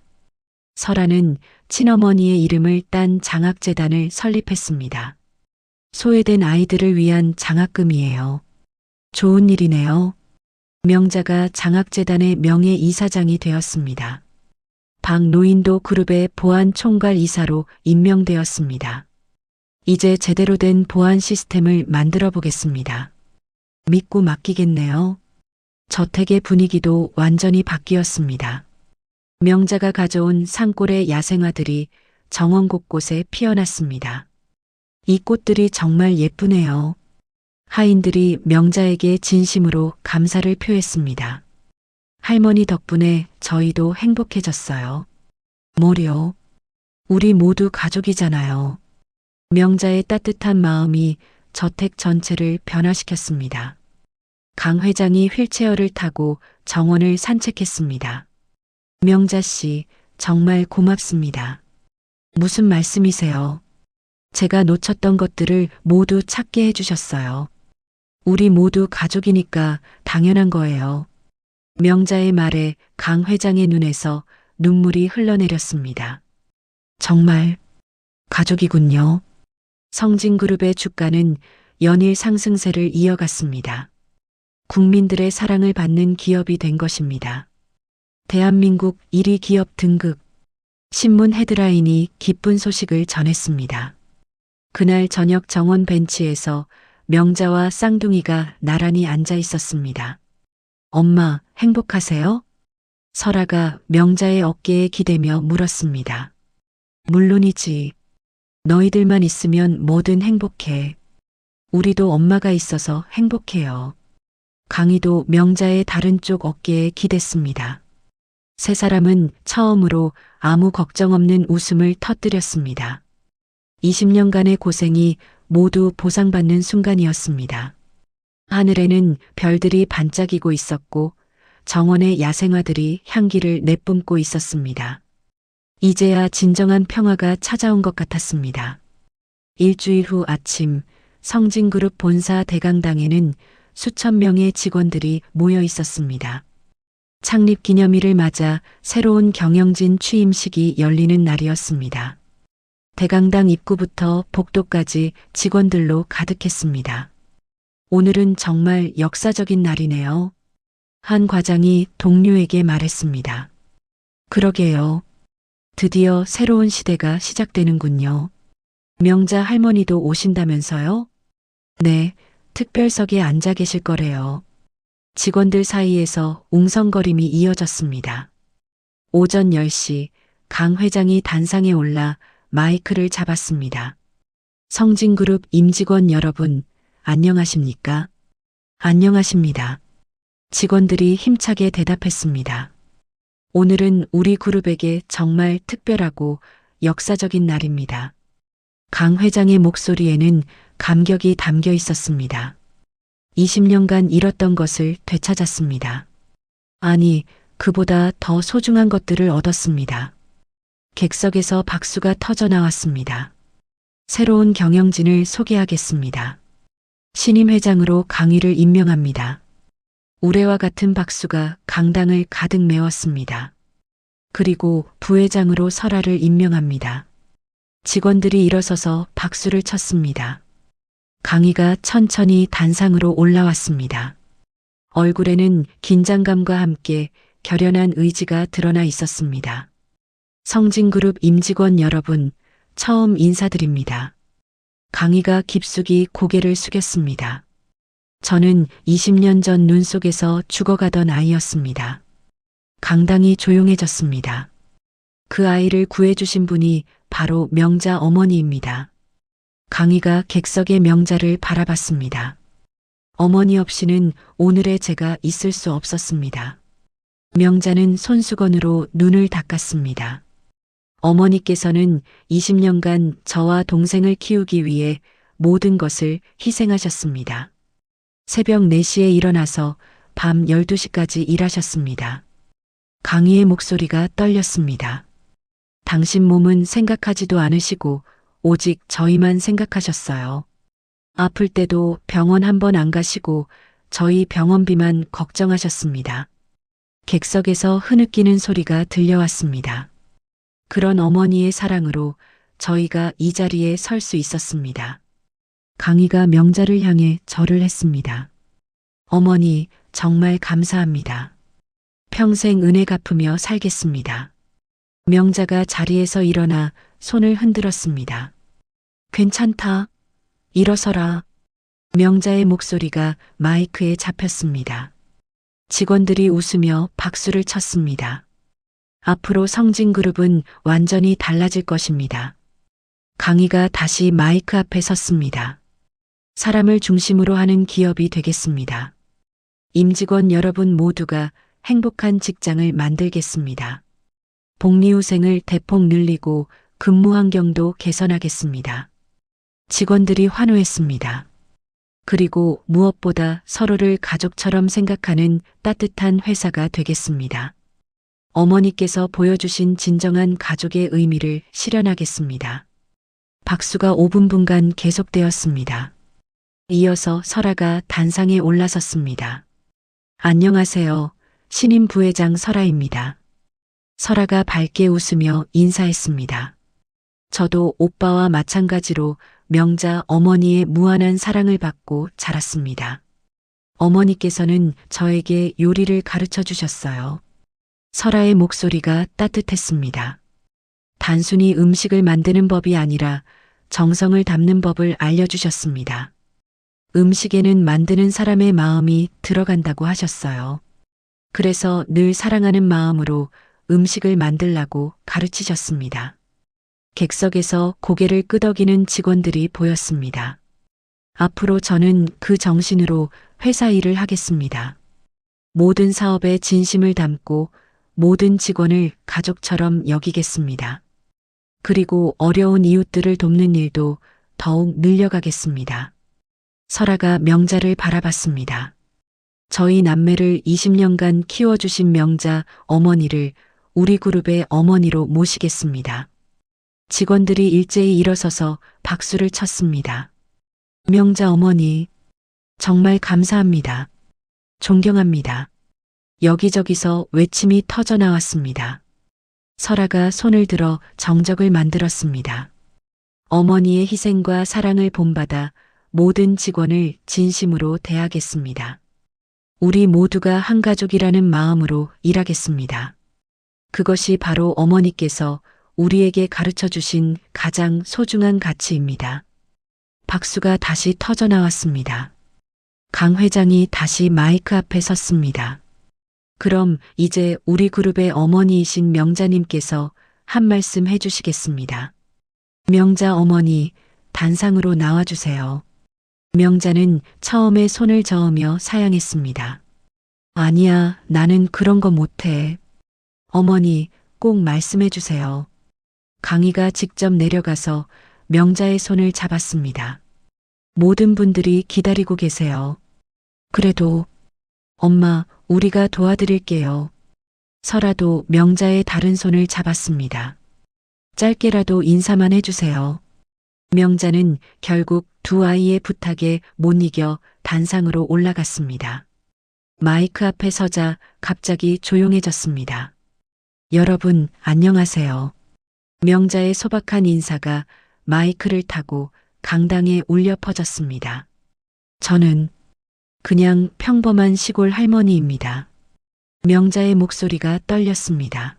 설아는 친어머니의 이름을 딴 장학재단을 설립했습니다. 소외된 아이들을 위한 장학금이에요. 좋은 일이네요. 명자가 장학재단의 명예 이사장이 되었습니다. 박노인도 그룹의 보안 총괄 이사로 임명되었습니다. 이제 제대로 된 보안 시스템을 만들어 보겠습니다. 믿고 맡기겠네요. 저택의 분위기도 완전히 바뀌었습니다. 명자가 가져온 산골의 야생화들이 정원 곳곳에 피어났습니다. 이 꽃들이 정말 예쁘네요. 하인들이 명자에게 진심으로 감사를 표했습니다. 할머니 덕분에 저희도 행복해졌어요. 뭐려? 우리 모두 가족이잖아요. 명자의 따뜻한 마음이 저택 전체를 변화시켰습니다. 강 회장이 휠체어를 타고 정원을 산책했습니다. 명자 씨, 정말 고맙습니다. 무슨 말씀이세요? 제가 놓쳤던 것들을 모두 찾게 해주셨어요. 우리 모두 가족이니까 당연한 거예요. 명자의 말에 강 회장의 눈에서 눈물이 흘러내렸습니다. 정말 가족이군요. 성진그룹의 주가는 연일 상승세를 이어갔습니다. 국민들의 사랑을 받는 기업이 된 것입니다. 대한민국 1위 기업 등극. 신문 헤드라인이 기쁜 소식을 전했습니다. 그날 저녁 정원 벤치에서 명자와 쌍둥이가 나란히 앉아 있었습니다. 엄마, 행복하세요? 설아가 명자의 어깨에 기대며 물었습니다. 물론이지. 너희들만 있으면 뭐든 행복해. 우리도 엄마가 있어서 행복해요. 강희도 명자의 다른 쪽 어깨에 기댔습니다. 세 사람은 처음으로 아무 걱정 없는 웃음을 터뜨렸습니다. 20년간의 고생이 모두 보상받는 순간이었습니다. 하늘에는 별들이 반짝이고 있었고 정원의 야생화들이 향기를 내뿜고 있었습니다. 이제야 진정한 평화가 찾아온 것 같았습니다. 일주일 후 아침 성진그룹 본사 대강당에는 수천 명의 직원들이 모여 있었습니다. 창립 기념일을 맞아 새로운 경영진 취임식이 열리는 날이었습니다. 대강당 입구부터 복도까지 직원들로 가득했습니다. 오늘은 정말 역사적인 날이네요. 한 과장이 동료에게 말했습니다. 그러게요. 드디어 새로운 시대가 시작되는군요. 명자 할머니도 오신다면서요? 네, 특별석에 앉아 계실 거래요. 직원들 사이에서 웅성거림이 이어졌습니다. 오전 10시 강 회장이 단상에 올라 마이크를 잡았습니다. 성진그룹 임직원 여러분, 안녕하십니까? 안녕하십니다. 직원들이 힘차게 대답했습니다. 오늘은 우리 그룹에게 정말 특별하고 역사적인 날입니다. 강 회장의 목소리에는 감격이 담겨 있었습니다. 20년간 잃었던 것을 되찾았습니다. 아니, 그보다 더 소중한 것들을 얻었습니다. 객석에서 박수가 터져 나왔습니다. 새로운 경영진을 소개하겠습니다. 신임 회장으로 강의를 임명합니다. 우레와 같은 박수가 강당을 가득 메웠습니다. 그리고 부회장으로 설아를 임명합니다. 직원들이 일어서서 박수를 쳤습니다. 강희가 천천히 단상으로 올라왔습니다. 얼굴에는 긴장감과 함께 결연한 의지가 드러나 있었습니다. 성진그룹 임직원 여러분, 처음 인사드립니다. 강희가 깊숙이 고개를 숙였습니다. 저는 20년 전 눈 속에서 죽어가던 아이였습니다. 강당이 조용해졌습니다. 그 아이를 구해주신 분이 바로 명자 어머니입니다. 강희가 객석의 명자를 바라봤습니다. 어머니 없이는 오늘의 제가 있을 수 없었습니다. 명자는 손수건으로 눈을 닦았습니다. 어머니께서는 20년간 저와 동생을 키우기 위해 모든 것을 희생하셨습니다. 새벽 4시에 일어나서 밤 12시까지 일하셨습니다. 강희의 목소리가 떨렸습니다. 당신 몸은 생각하지도 않으시고 오직 저희만 생각하셨어요. 아플 때도 병원 한 번 안 가시고 저희 병원비만 걱정하셨습니다. 객석에서 흐느끼는 소리가 들려왔습니다. 그런 어머니의 사랑으로 저희가 이 자리에 설 수 있었습니다. 강희가 명자를 향해 절을 했습니다. 어머니, 정말 감사합니다. 평생 은혜 갚으며 살겠습니다. 명자가 자리에서 일어나 손을 흔들었습니다. 괜찮다. 일어서라. 명자의 목소리가 마이크에 잡혔습니다. 직원들이 웃으며 박수를 쳤습니다. 앞으로 성진그룹은 완전히 달라질 것입니다. 강희가 다시 마이크 앞에 섰습니다. 사람을 중심으로 하는 기업이 되겠습니다. 임직원 여러분 모두가 행복한 직장을 만들겠습니다. 복리후생을 대폭 늘리고 근무 환경도 개선하겠습니다. 직원들이 환호했습니다. 그리고 무엇보다 서로를 가족처럼 생각하는 따뜻한 회사가 되겠습니다. 어머니께서 보여주신 진정한 가족의 의미를 실현하겠습니다. 박수가 5분간 계속되었습니다. 이어서 설아가 단상에 올라섰습니다. 안녕하세요. 신임 부회장 설아입니다. 설아가 밝게 웃으며 인사했습니다. 저도 오빠와 마찬가지로 명자 어머니의 무한한 사랑을 받고 자랐습니다. 어머니께서는 저에게 요리를 가르쳐 주셨어요. 설아의 목소리가 따뜻했습니다. 단순히 음식을 만드는 법이 아니라 정성을 담는 법을 알려주셨습니다. 음식에는 만드는 사람의 마음이 들어간다고 하셨어요. 그래서 늘 사랑하는 마음으로 음식을 만들라고 가르치셨습니다. 객석에서 고개를 끄덕이는 직원들이 보였습니다. 앞으로 저는 그 정신으로 회사 일을 하겠습니다. 모든 사업에 진심을 담고 모든 직원을 가족처럼 여기겠습니다. 그리고 어려운 이웃들을 돕는 일도 더욱 늘려가겠습니다. 설아가 명자를 바라봤습니다. 저희 남매를 20년간 키워주신 명자 어머니를 우리 그룹의 어머니로 모시겠습니다. 직원들이 일제히 일어서서 박수를 쳤습니다. 명자 어머니, 정말 감사합니다. 존경합니다. 여기저기서 외침이 터져 나왔습니다. 설아가 손을 들어 정적을 만들었습니다. 어머니의 희생과 사랑을 본받아 모든 직원을 진심으로 대하겠습니다. 우리 모두가 한 가족이라는 마음으로 일하겠습니다. 그것이 바로 어머니께서 우리에게 가르쳐 주신 가장 소중한 가치입니다. 박수가 다시 터져 나왔습니다. 강 회장이 다시 마이크 앞에 섰습니다. 그럼 이제 우리 그룹의 어머니이신 명자님께서 한 말씀 해주시겠습니다. 명자 어머니, 단상으로 나와주세요. 명자는 처음에 손을 저으며 사양했습니다. 아니야, 나는 그런 거 못해. 어머니, 꼭 말씀해 주세요. 강희가 직접 내려가서 명자의 손을 잡았습니다. 모든 분들이 기다리고 계세요. 그래도 엄마, 우리가 도와드릴게요. 설아도 명자의 다른 손을 잡았습니다. 짧게라도 인사만 해주세요. 명자는 결국 두 아이의 부탁에 못 이겨 단상으로 올라갔습니다. 마이크 앞에 서자 갑자기 조용해졌습니다. 여러분, 안녕하세요. 명자의 소박한 인사가 마이크를 타고 강당에 울려 퍼졌습니다. 저는 그냥 평범한 시골 할머니입니다. 명자의 목소리가 떨렸습니다.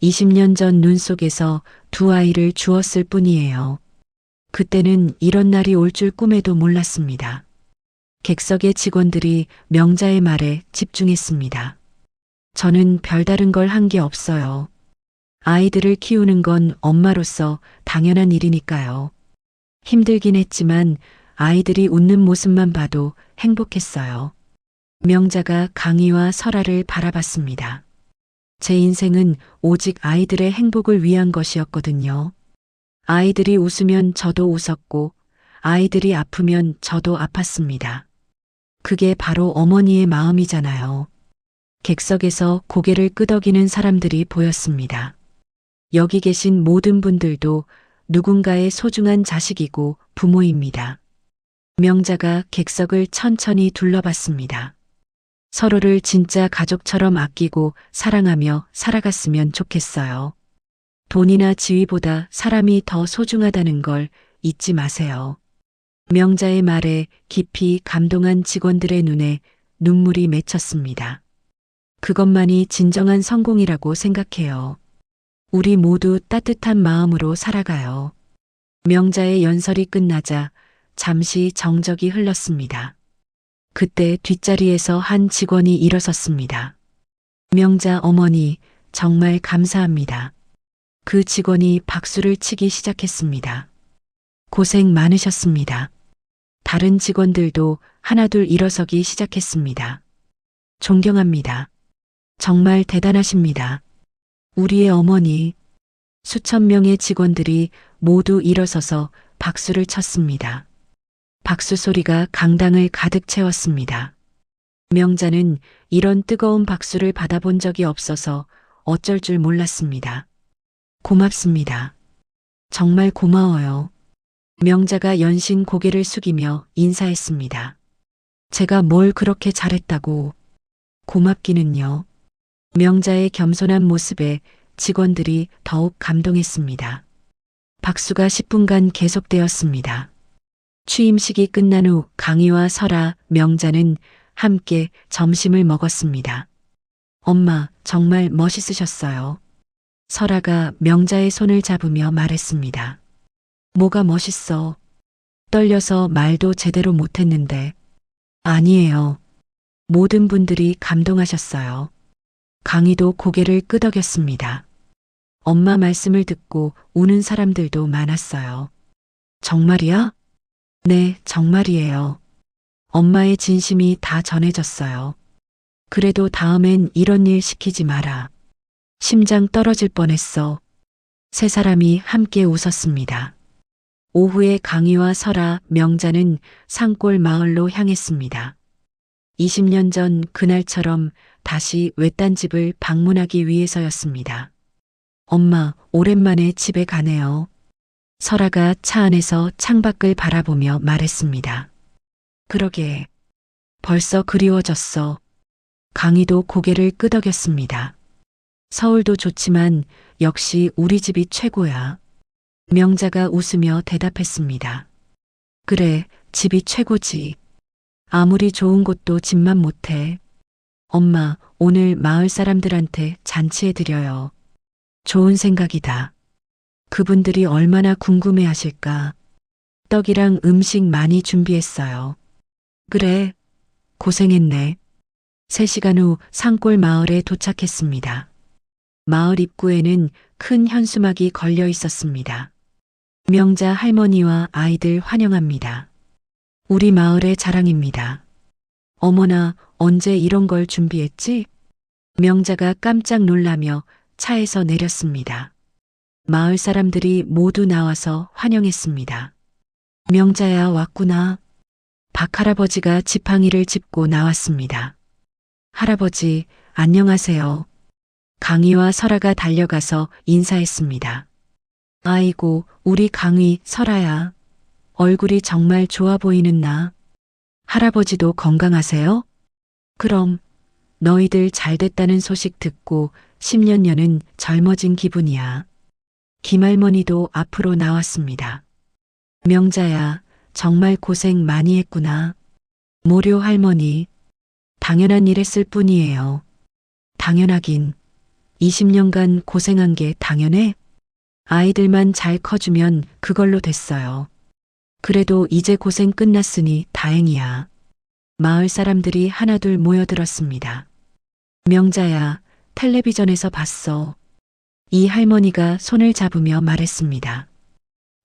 20년 전 눈 속에서 두 아이를 주었을 뿐이에요. 그때는 이런 날이 올 줄 꿈에도 몰랐습니다. 객석의 직원들이 명자의 말에 집중했습니다. 저는 별다른 걸 한 게 없어요. 아이들을 키우는 건 엄마로서 당연한 일이니까요. 힘들긴 했지만 아이들이 웃는 모습만 봐도 행복했어요. 명자가 강희와 설아를 바라봤습니다. 제 인생은 오직 아이들의 행복을 위한 것이었거든요. 아이들이 웃으면 저도 웃었고, 아이들이 아프면 저도 아팠습니다. 그게 바로 어머니의 마음이잖아요. 객석에서 고개를 끄덕이는 사람들이 보였습니다. 여기 계신 모든 분들도 누군가의 소중한 자식이고 부모입니다. 명자가 객석을 천천히 둘러봤습니다. 서로를 진짜 가족처럼 아끼고 사랑하며 살아갔으면 좋겠어요. 돈이나 지위보다 사람이 더 소중하다는 걸 잊지 마세요. 명자의 말에 깊이 감동한 직원들의 눈에 눈물이 맺혔습니다. 그것만이 진정한 성공이라고 생각해요. 우리 모두 따뜻한 마음으로 살아가요. 명자의 연설이 끝나자 잠시 정적이 흘렀습니다. 그때 뒷자리에서 한 직원이 일어섰습니다. 명자 어머니, 정말 감사합니다. 그 직원이 박수를 치기 시작했습니다. 고생 많으셨습니다. 다른 직원들도 하나둘 일어서기 시작했습니다. 존경합니다. 정말 대단하십니다. 우리의 어머니. 수천 명의 직원들이 모두 일어서서 박수를 쳤습니다. 박수 소리가 강당을 가득 채웠습니다. 명자는 이런 뜨거운 박수를 받아본 적이 없어서 어쩔 줄 몰랐습니다. 고맙습니다. 정말 고마워요. 명자가 연신 고개를 숙이며 인사했습니다. 제가 뭘 그렇게 잘했다고. 고맙기는요. 명자의 겸손한 모습에 직원들이 더욱 감동했습니다. 박수가 10분간 계속되었습니다. 취임식이 끝난 후 강희와 설아, 명자는 함께 점심을 먹었습니다. 엄마, 정말 멋있으셨어요. 설아가 명자의 손을 잡으며 말했습니다. 뭐가 멋있어? 떨려서 말도 제대로 못했는데. 아니에요. 모든 분들이 감동하셨어요. 강희도 고개를 끄덕였습니다. 엄마 말씀을 듣고 우는 사람들도 많았어요. 정말이야? 네, 정말이에요. 엄마의 진심이 다 전해졌어요. 그래도 다음엔 이런 일 시키지 마라. 심장 떨어질 뻔했어. 세 사람이 함께 웃었습니다. 오후에 강희와 설아, 명자는 산골 마을로 향했습니다. 20년 전 그날처럼 다시 외딴 집을 방문하기 위해서였습니다. 엄마, 오랜만에 집에 가네요. 설아가 차 안에서 창밖을 바라보며 말했습니다. 그러게. 벌써 그리워졌어. 강희도 고개를 끄덕였습니다. 서울도 좋지만 역시 우리 집이 최고야. 명자가 웃으며 대답했습니다. 그래, 집이 최고지. 아무리 좋은 곳도 집만 못해. 엄마, 오늘 마을 사람들한테 잔치해 드려요. 좋은 생각이다. 그분들이 얼마나 궁금해 하실까. 떡이랑 음식 많이 준비했어요. 그래, 고생했네. 3시간 후 산골 마을에 도착했습니다. 마을 입구에는 큰 현수막이 걸려 있었습니다. 명자 할머니와 아이들 환영합니다. 우리 마을의 자랑입니다. 어머나, 언제 이런 걸 준비했지? 명자가 깜짝 놀라며 차에서 내렸습니다. 마을 사람들이 모두 나와서 환영했습니다. 명자야, 왔구나. 박할아버지가 지팡이를 짚고 나왔습니다. 할아버지, 안녕하세요. 강희와 설아가 달려가서 인사했습니다. 아이고, 우리 강희, 설아야. 얼굴이 정말 좋아 보이는 나. 할아버지도 건강하세요? 그럼, 너희들 잘 됐다는 소식 듣고 10년여는 젊어진 기분이야. 김할머니도 앞으로 나왔습니다. 명자야, 정말 고생 많이 했구나. 모료 할머니, 당연한 일 했을 뿐이에요. 당연하긴. 20년간 고생한 게 당연해? 아이들만 잘 커주면 그걸로 됐어요. 그래도 이제 고생 끝났으니 다행이야. 마을 사람들이 하나둘 모여들었습니다. 명자야, 텔레비전에서 봤어. 이 할머니가 손을 잡으며 말했습니다.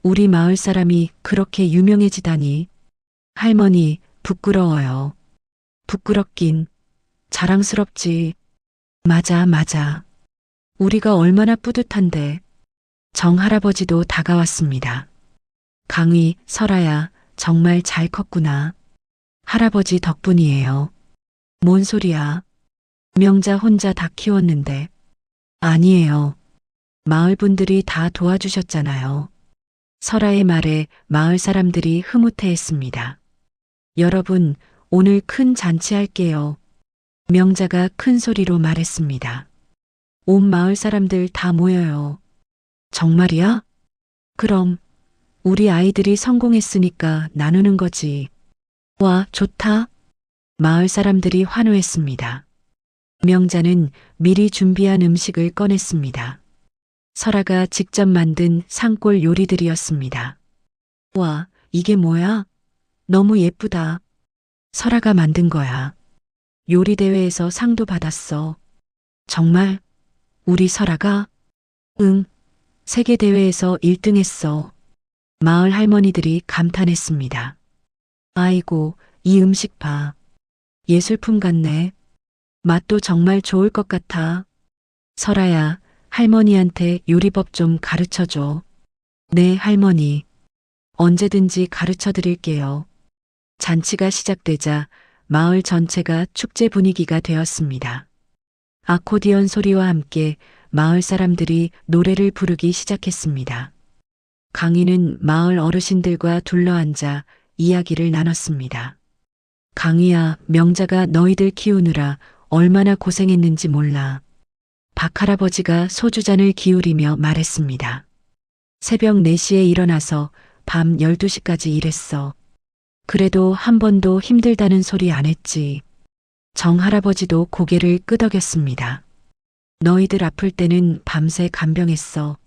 우리 마을 사람이 그렇게 유명해지다니. 할머니, 부끄러워요. 부끄럽긴. 자랑스럽지. 맞아, 맞아. 우리가 얼마나 뿌듯한데. 정할아버지도 다가왔습니다. 강희, 설아야, 정말 잘 컸구나. 할아버지 덕분이에요. 뭔 소리야. 명자 혼자 다 키웠는데. 아니에요. 마을 분들이 다 도와주셨잖아요. 설아의 말에 마을 사람들이 흐뭇해했습니다. 여러분, 오늘 큰 잔치할게요. 명자가 큰 소리로 말했습니다. 온 마을 사람들 다 모여요. 정말이야? 그럼 우리 아이들이 성공했으니까 나누는 거지. 와, 좋다. 마을 사람들이 환호했습니다. 명자는 미리 준비한 음식을 꺼냈습니다. 설아가 직접 만든 산골 요리들이었습니다. 와, 이게 뭐야? 너무 예쁘다. 설아가 만든 거야. 요리 대회에서 상도 받았어. 정말? 우리 설아가? 응. 세계 대회에서 1등 했어. 마을 할머니들이 감탄했습니다. 아이고, 이 음식 봐. 예술품 같네. 맛도 정말 좋을 것 같아. 설아야, 할머니한테 요리법 좀 가르쳐 줘. 네, 할머니. 언제든지 가르쳐 드릴게요. 잔치가 시작되자 마을 전체가 축제 분위기가 되었습니다. 아코디언 소리와 함께 마을 사람들이 노래를 부르기 시작했습니다. 강희는 마을 어르신들과 둘러앉아 이야기를 나눴습니다. 강희야, 명자가 너희들 키우느라 얼마나 고생했는지 몰라. 박할아버지가 소주잔을 기울이며 말했습니다. 새벽 4시에 일어나서 밤 12시까지 일했어. 그래도 한 번도 힘들다는 소리 안 했지. 정할아버지도 고개를 끄덕였습니다. 너희들 아플 때는 밤새 간병했어.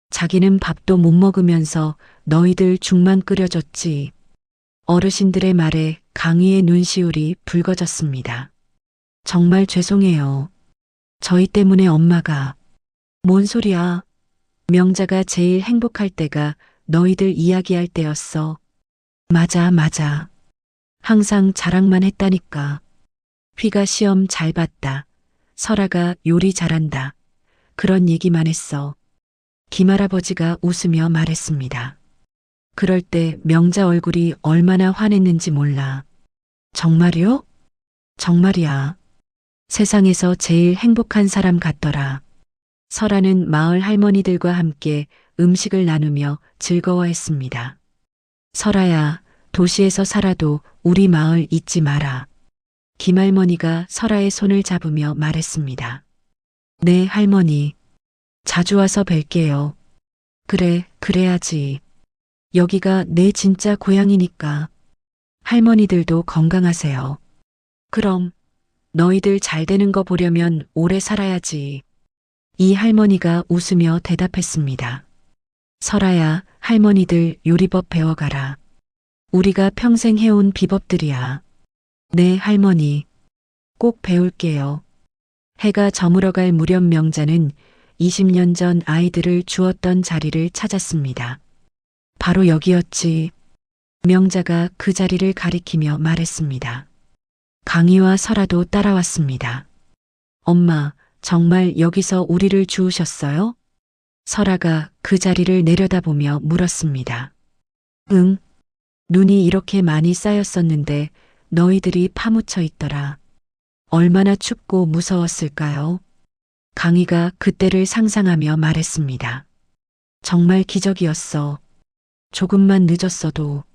자기는 밥도 못 먹으면서 너희들 죽만 끓여줬지. 어르신들의 말에 강희의 눈시울이 붉어졌습니다. 정말 죄송해요. 저희 때문에 엄마가. 뭔 소리야. 명자가 제일 행복할 때가 너희들 이야기할 때였어. 맞아, 맞아. 항상 자랑만 했다니까. 휘가 시험 잘 봤다. 설아가 요리 잘한다. 그런 얘기만 했어. 김할아버지가 웃으며 말했습니다. 그럴 때 명자 얼굴이 얼마나 환했는지 몰라. 정말요? 정말이야. 세상에서 제일 행복한 사람 같더라. 설아는 마을 할머니들과 함께 음식을 나누며 즐거워했습니다. 설아야, 도시에서 살아도 우리 마을 잊지 마라. 김할머니가 설아의 손을 잡으며 말했습니다. 네, 할머니. 자주 와서 뵐게요. 그래, 그래야지. 여기가 내 진짜 고향이니까. 할머니들도 건강하세요. 그럼 너희들 잘 되는 거 보려면 오래 살아야지. 이 할머니가 웃으며 대답했습니다. 설아야, 할머니들 요리법 배워가라. 우리가 평생 해온 비법들이야. 네, 할머니. 꼭 배울게요. 해가 저물어갈 무렵 명자는 20년 전 아이들을 주었던 자리를 찾았습니다. 바로 여기였지. 명자가 그 자리를 가리키며 말했습니다. 강희와 설아도 따라왔습니다. 엄마, 정말 여기서 우리를 주우셨어요? 설아가 그 자리를 내려다보며 물었습니다. 응. 눈이 이렇게 많이 쌓였었는데 너희들이 파묻혀 있더라. 얼마나 춥고 무서웠을까요? 강희가 그때를 상상하며 말했습니다. 정말 기적이었어. 조금만 늦었어도.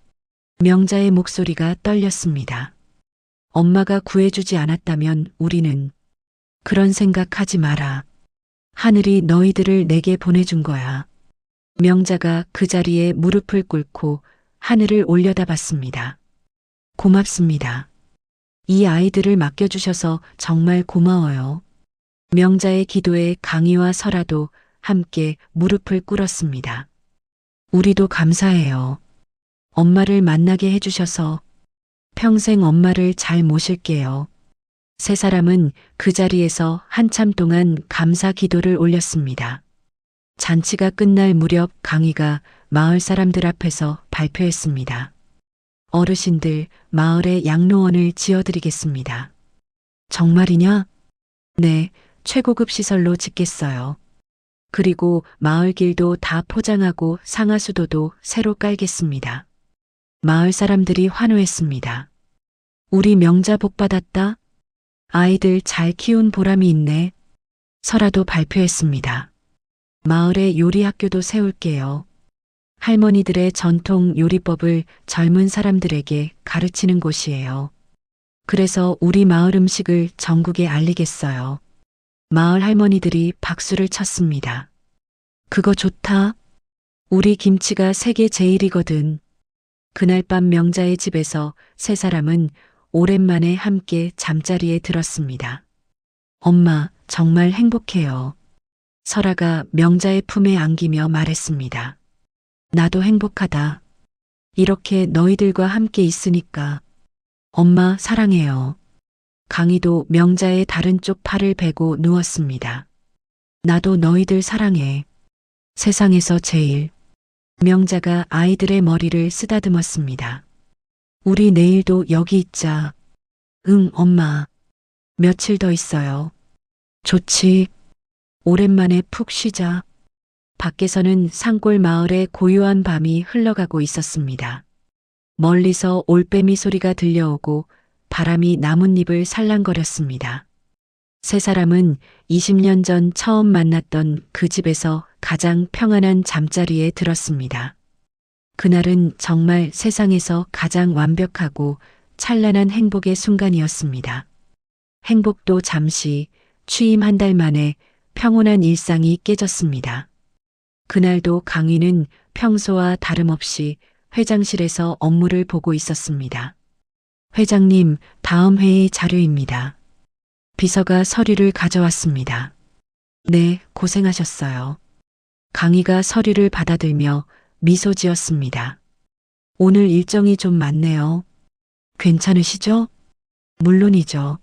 명자의 목소리가 떨렸습니다. 엄마가 구해주지 않았다면 우리는. 그런 생각하지 마라. 하늘이 너희들을 내게 보내준 거야. 명자가 그 자리에 무릎을 꿇고 하늘을 올려다봤습니다. 고맙습니다. 이 아이들을 맡겨주셔서 정말 고마워요. 명자의 기도에 강희와 설아도 함께 무릎을 꿇었습니다. 우리도 감사해요. 엄마를 만나게 해주셔서 평생 엄마를 잘 모실게요. 세 사람은 그 자리에서 한참 동안 감사 기도를 올렸습니다. 잔치가 끝날 무렵 강희가 마을 사람들 앞에서 발표했습니다. 어르신들, 마을에 양로원을 지어드리겠습니다. 정말이냐? 네, 최고급 시설로 짓겠어요. 그리고 마을 길도 다 포장하고 상하수도도 새로 깔겠습니다. 마을 사람들이 환호했습니다. 우리 명자 복 받았다. 아이들 잘 키운 보람이 있네. 설아도 발표했습니다. 마을에 요리 학교도 세울게요. 할머니들의 전통 요리법을 젊은 사람들에게 가르치는 곳이에요. 그래서 우리 마을 음식을 전국에 알리겠어요. 마을 할머니들이 박수를 쳤습니다. 그거 좋다. 우리 김치가 세계 제일이거든. 그날 밤 명자의 집에서 세 사람은 오랜만에 함께 잠자리에 들었습니다. 엄마, 정말 행복해요. 설아가 명자의 품에 안기며 말했습니다. 나도 행복하다. 이렇게 너희들과 함께 있으니까. 엄마 사랑해요. 강희도 명자의 다른 쪽 팔을 베고 누웠습니다. 나도 너희들 사랑해. 세상에서 제일. 명자가 아이들의 머리를 쓰다듬었습니다. 우리 내일도 여기 있자. 응, 엄마. 며칠 더 있어요. 좋지. 오랜만에 푹 쉬자. 밖에서는 산골 마을의 고요한 밤이 흘러가고 있었습니다. 멀리서 올빼미 소리가 들려오고 바람이 나뭇잎을 살랑거렸습니다. 세 사람은 20년 전 처음 만났던 그 집에서 가장 평안한 잠자리에 들었습니다. 그날은 정말 세상에서 가장 완벽하고 찬란한 행복의 순간이었습니다. 행복도 잠시, 취임 한 달 만에 평온한 일상이 깨졌습니다. 그날도 강희는 평소와 다름없이 회장실에서 업무를 보고 있었습니다. 회장님, 다음 회의 자료입니다. 비서가 서류를 가져왔습니다. 네, 고생하셨어요. 강희가 서류를 받아들며 미소 지었습니다. 오늘 일정이 좀 많네요. 괜찮으시죠? 물론이죠.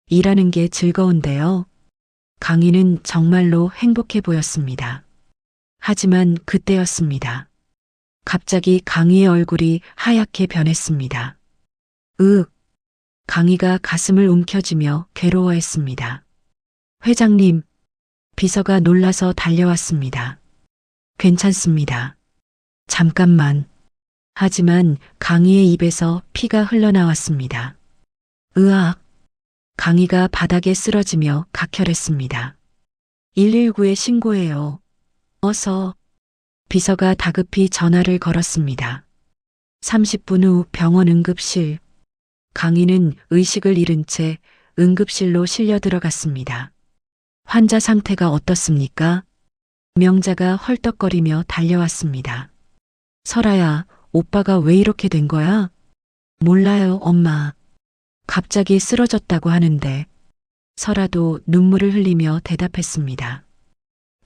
일하는 게 즐거운데요. 강희는 정말로 행복해 보였습니다. 하지만 그때였습니다. 갑자기 강희의 얼굴이 하얗게 변했습니다. 강희가 가슴을 움켜쥐며 괴로워했습니다. 회장님, 비서가 놀라서 달려왔습니다. 괜찮습니다. 잠깐만. 하지만 강희의 입에서 피가 흘러나왔습니다. 으악. 강희가 바닥에 쓰러지며 각혈했습니다. 119에 신고해요. 어서. 비서가 다급히 전화를 걸었습니다. 30분 후 병원 응급실. 강희는 의식을 잃은 채 응급실로 실려 들어갔습니다. 환자 상태가 어떻습니까? 명자가 헐떡거리며 달려왔습니다. 설아야, 오빠가 왜 이렇게 된 거야? 몰라요, 엄마. 갑자기 쓰러졌다고 하는데. 설아도 눈물을 흘리며 대답했습니다.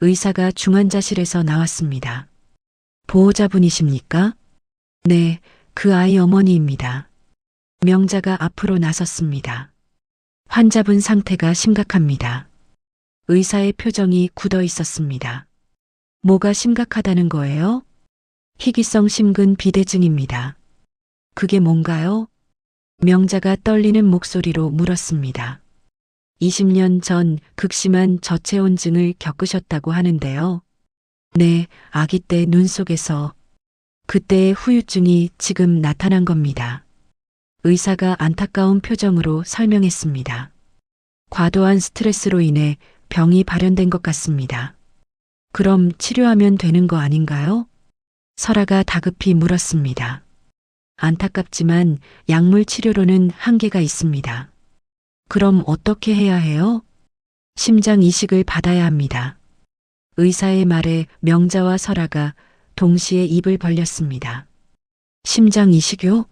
의사가 중환자실에서 나왔습니다. 보호자분이십니까? 네, 그 아이 어머니입니다. 명자가 앞으로 나섰습니다. 환자분 상태가 심각합니다. 의사의 표정이 굳어 있었습니다. 뭐가 심각하다는 거예요? 희귀성 심근 비대증입니다. 그게 뭔가요? 명자가 떨리는 목소리로 물었습니다. 20년 전 극심한 저체온증을 겪으셨다고 하는데요. 네, 아기 때 눈 속에서 그때의 후유증이 지금 나타난 겁니다. 의사가 안타까운 표정으로 설명했습니다. 과도한 스트레스로 인해 병이 발현된 것 같습니다. 그럼 치료하면 되는 거 아닌가요? 설아가 다급히 물었습니다. 안타깝지만 약물 치료로는 한계가 있습니다. 그럼 어떻게 해야 해요? 심장 이식을 받아야 합니다. 의사의 말에 명자와 설아가 동시에 입을 벌렸습니다. 심장 이식요?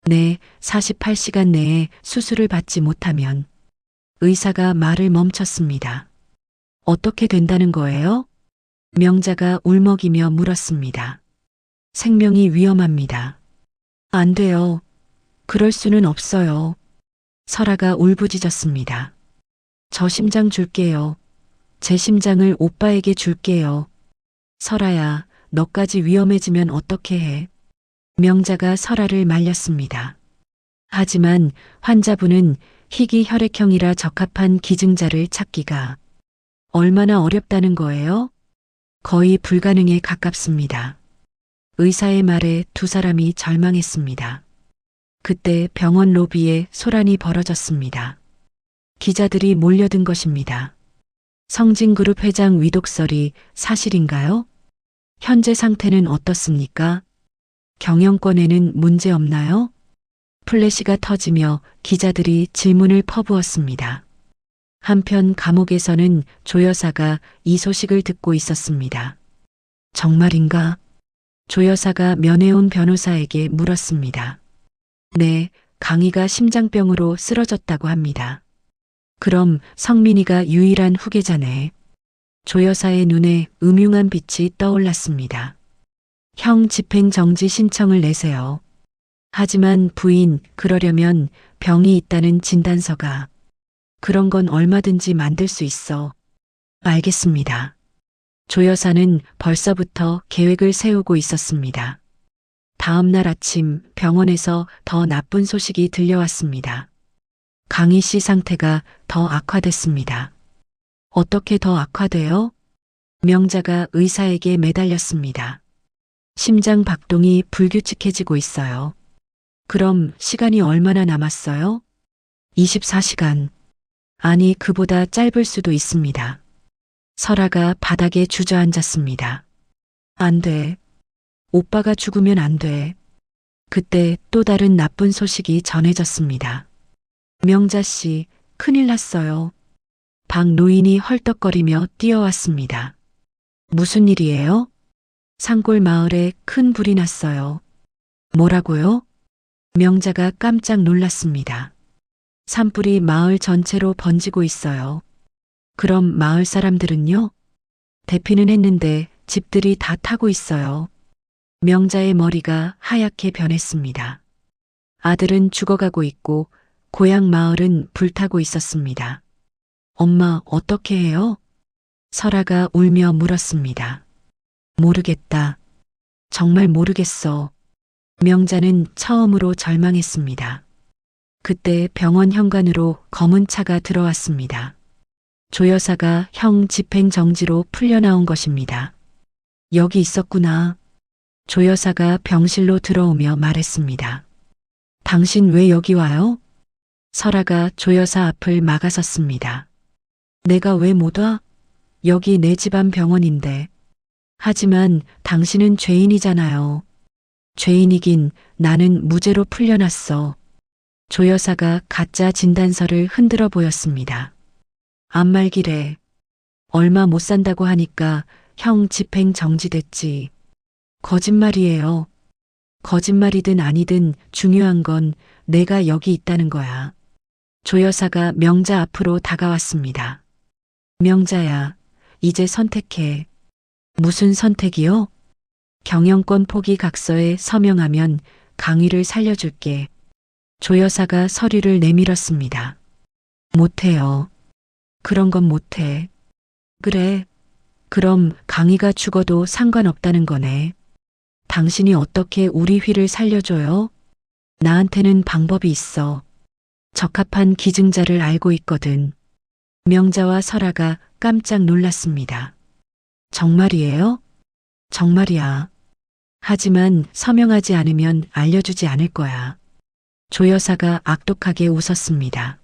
네, 48시간 내에 수술을 받지 못하면. 의사가 말을 멈췄습니다. 어떻게 된다는 거예요? 명자가 울먹이며 물었습니다. 생명이 위험합니다. 안 돼요. 그럴 수는 없어요. 설아가 울부짖었습니다. 저 심장 줄게요. 제 심장을 오빠에게 줄게요. 설아야, 너까지 위험해지면 어떻게 해? 명자가 설아를 말렸습니다. 하지만 환자분은 희귀 혈액형이라 적합한 기증자를 찾기가 얼마나 어렵다는 거예요? 거의 불가능에 가깝습니다. 의사의 말에 두 사람이 절망했습니다. 그때 병원 로비에 소란이 벌어졌습니다. 기자들이 몰려든 것입니다. 성진그룹 회장 위독설이 사실인가요? 현재 상태는 어떻습니까? 경영권에는 문제 없나요? 플래시가 터지며 기자들이 질문을 퍼부었습니다. 한편 감옥에서는 조 여사가 이 소식을 듣고 있었습니다. 정말인가? 조 여사가 면회온 변호사에게 물었습니다. 네, 강희가 심장병으로 쓰러졌다고 합니다. 그럼 성민이가 유일한 후계자네. 조 여사의 눈에 음흉한 빛이 떠올랐습니다. 형 집행정지 신청을 내세요. 하지만 부인, 그러려면 병이 있다는 진단서가. 그런 건 얼마든지 만들 수 있어. 알겠습니다. 조 여사는 벌써부터 계획을 세우고 있었습니다. 다음 날 아침 병원에서 더 나쁜 소식이 들려왔습니다. 강희 씨 상태가 더 악화됐습니다. 어떻게 더 악화돼요? 명자가 의사에게 매달렸습니다. 심장 박동이 불규칙해지고 있어요. 그럼 시간이 얼마나 남았어요? 24시간. 아니, 그보다 짧을 수도 있습니다. 설아가 바닥에 주저앉았습니다. 안 돼. 오빠가 죽으면 안 돼. 그때 또 다른 나쁜 소식이 전해졌습니다. 명자 씨, 큰일 났어요. 박 노인이 헐떡거리며 뛰어왔습니다. 무슨 일이에요? 산골 마을에 큰 불이 났어요. 뭐라고요? 명자가 깜짝 놀랐습니다. 산불이 마을 전체로 번지고 있어요. 그럼 마을 사람들은요? 대피는 했는데 집들이 다 타고 있어요. 명자의 머리가 하얗게 변했습니다. 아들은 죽어가고 있고 고향 마을은 불타고 있었습니다. 엄마, 어떻게 해요? 설아가 울며 물었습니다. 모르겠다. 정말 모르겠어. 명자는 처음으로 절망했습니다. 그때 병원 현관으로 검은 차가 들어왔습니다. 조 여사가 형 집행정지로 풀려나온 것입니다. 여기 있었구나. 조 여사가 병실로 들어오며 말했습니다. 당신 왜 여기 와요? 설아가 조 여사 앞을 막아섰습니다. 내가 왜 못 와? 여기 내 집안 병원인데. 하지만 당신은 죄인이잖아요. 죄인이긴 나는 무죄로 풀려났어. 조 여사가 가짜 진단서를 흔들어 보였습니다. 안 말기래. 얼마 못 산다고 하니까 형 집행 정지됐지. 거짓말이에요. 거짓말이든 아니든 중요한 건 내가 여기 있다는 거야. 조 여사가 명자 앞으로 다가왔습니다. 명자야, 이제 선택해. 무슨 선택이요? 경영권 포기 각서에 서명하면 강의를 살려줄게. 조 여사가 서류를 내밀었습니다. 못해요. 그런 건 못해. 그래. 그럼 강희가 죽어도 상관없다는 거네. 당신이 어떻게 우리 휘를 살려줘요? 나한테는 방법이 있어. 적합한 기증자를 알고 있거든. 명자와 설아가 깜짝 놀랐습니다. 정말이에요? 정말이야. 하지만 서명하지 않으면 알려주지 않을 거야. 조 여사가 악독하게 웃었습니다.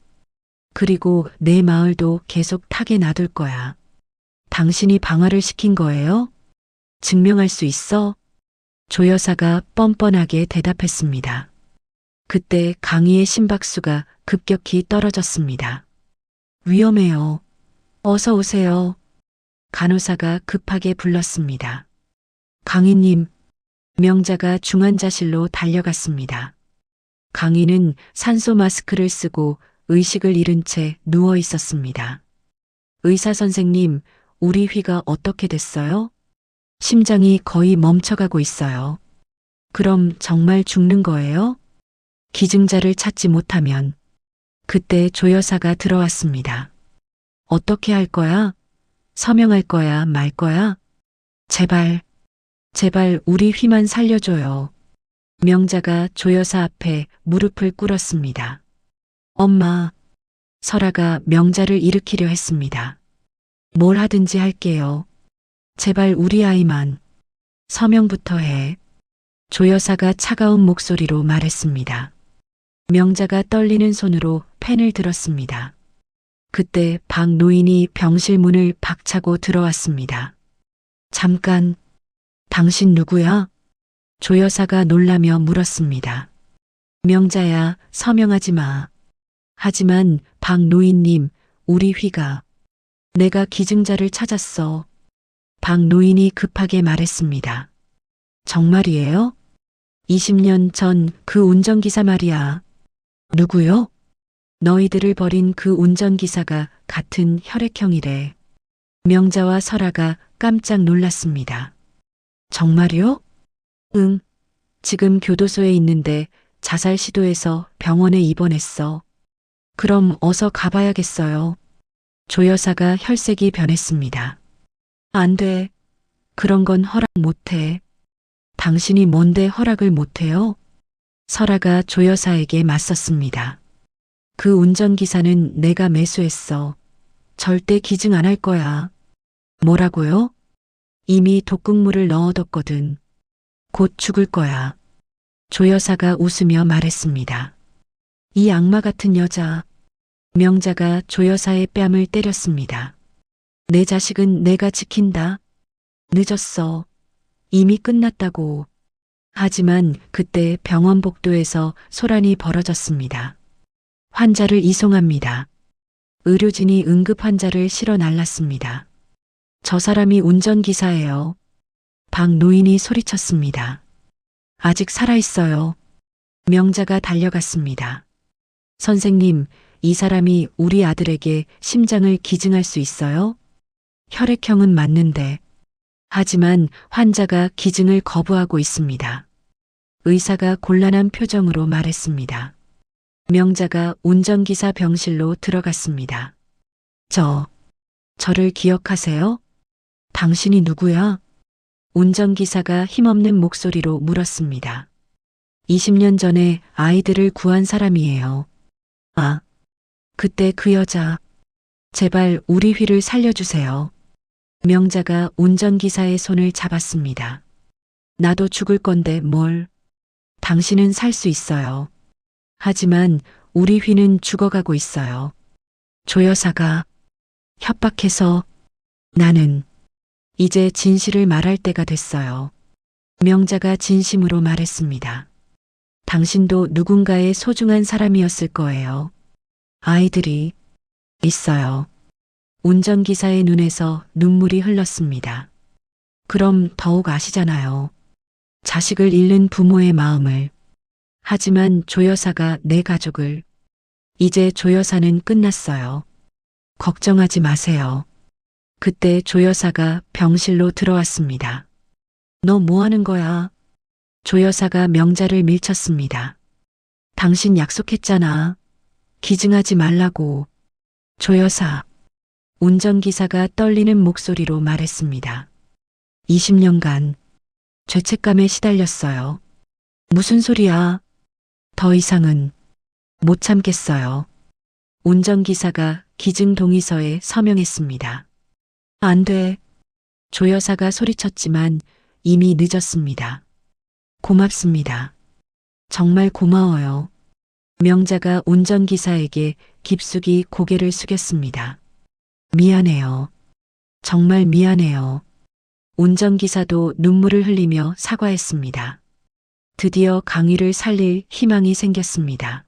그리고 내 마을도 계속 타게 놔둘 거야. 당신이 방화를 시킨 거예요? 증명할 수 있어? 조 여사가 뻔뻔하게 대답했습니다. 그때 강희의 심박수가 급격히 떨어졌습니다. 위험해요. 어서 오세요. 간호사가 급하게 불렀습니다. 강희님, 명자가 중환자실로 달려갔습니다. 강희는 산소 마스크를 쓰고 의식을 잃은 채 누워 있었습니다. 의사 선생님, 우리 휘가 어떻게 됐어요? 심장이 거의 멈춰가고 있어요. 그럼 정말 죽는 거예요? 기증자를 찾지 못하면. 그때 조 여사가 들어왔습니다. 어떻게 할 거야? 서명할 거야, 말 거야? 제발, 제발 우리 휘만 살려줘요. 명자가 조 여사 앞에 무릎을 꿇었습니다. 엄마, 설아가 명자를 일으키려 했습니다. 뭘 하든지 할게요. 제발 우리 아이만. 서명부터 해. 조 여사가 차가운 목소리로 말했습니다. 명자가 떨리는 손으로 펜을 들었습니다. 그때 박 노인이 병실 문을 박차고 들어왔습니다. 잠깐, 당신 누구야? 조 여사가 놀라며 물었습니다. 명자야, 서명하지 마. 하지만 박 노인님, 우리 휘가. 내가 기증자를 찾았어. 박 노인이 급하게 말했습니다. 정말이에요? 20년 전 그 운전기사 말이야. 누구요? 너희들을 버린 그 운전기사가 같은 혈액형이래. 명자와 설아가 깜짝 놀랐습니다. 정말요? 응. 지금 교도소에 있는데 자살 시도해서 병원에 입원했어. 그럼 어서 가봐야겠어요. 조 여사가 혈색이 변했습니다. 안 돼. 그런 건 허락 못해. 당신이 뭔데 허락을 못해요? 설아가 조 여사에게 맞섰습니다. 그 운전기사는 내가 매수했어. 절대 기증 안 할 거야. 뭐라고요? 이미 독극물을 넣어뒀거든. 곧 죽을 거야. 조 여사가 웃으며 말했습니다. 이 악마 같은 여자. 명자가 조 여사의 뺨을 때렸습니다. 내 자식은 내가 지킨다. 늦었어. 이미 끝났다고. 하지만 그때 병원 복도에서 소란이 벌어졌습니다. 환자를 이송합니다. 의료진이 응급 환자를 실어 날랐습니다. 저 사람이 운전기사예요. 박 노인이 소리쳤습니다. 아직 살아있어요. 명자가 달려갔습니다. 선생님, 이 사람이 우리 아들에게 심장을 기증할 수 있어요? 혈액형은 맞는데. 하지만 환자가 기증을 거부하고 있습니다. 의사가 곤란한 표정으로 말했습니다. 명자가 운전기사 병실로 들어갔습니다. 저를 기억하세요? 당신이 누구야? 운전기사가 힘없는 목소리로 물었습니다. 20년 전에 아이들을 구한 사람이에요. 아, 그때 그 여자. 제발 우리 휘를 살려주세요. 명자가 운전기사의 손을 잡았습니다. 나도 죽을 건데 뭘. 당신은 살 수 있어요. 하지만 우리 휘는 죽어가고 있어요. 조 여사가 협박해서 나는 이제 진실을 말할 때가 됐어요. 명자가 진심으로 말했습니다. 당신도 누군가의 소중한 사람이었을 거예요. 아이들이 있어요. 운전기사의 눈에서 눈물이 흘렀습니다. 그럼 더욱 아시잖아요. 자식을 잃는 부모의 마음을. 하지만 조 여사가 내 가족을. 이제 조 여사는 끝났어요. 걱정하지 마세요. 그때 조 여사가 병실로 들어왔습니다. 너 뭐 하는 거야? 조 여사가 명자를 밀쳤습니다. 당신 약속했잖아. 기증하지 말라고. 조 여사. 운전기사가 떨리는 목소리로 말했습니다. 20년간 죄책감에 시달렸어요. 무슨 소리야? 더 이상은 못 참겠어요. 운전기사가 기증 동의서에 서명했습니다. 안 돼. 조 여사가 소리쳤지만 이미 늦었습니다. 고맙습니다. 정말 고마워요. 명자가 운전기사에게 깊숙이 고개를 숙였습니다. 미안해요. 정말 미안해요. 운전기사도 눈물을 흘리며 사과했습니다. 드디어 강희를 살릴 희망이 생겼습니다.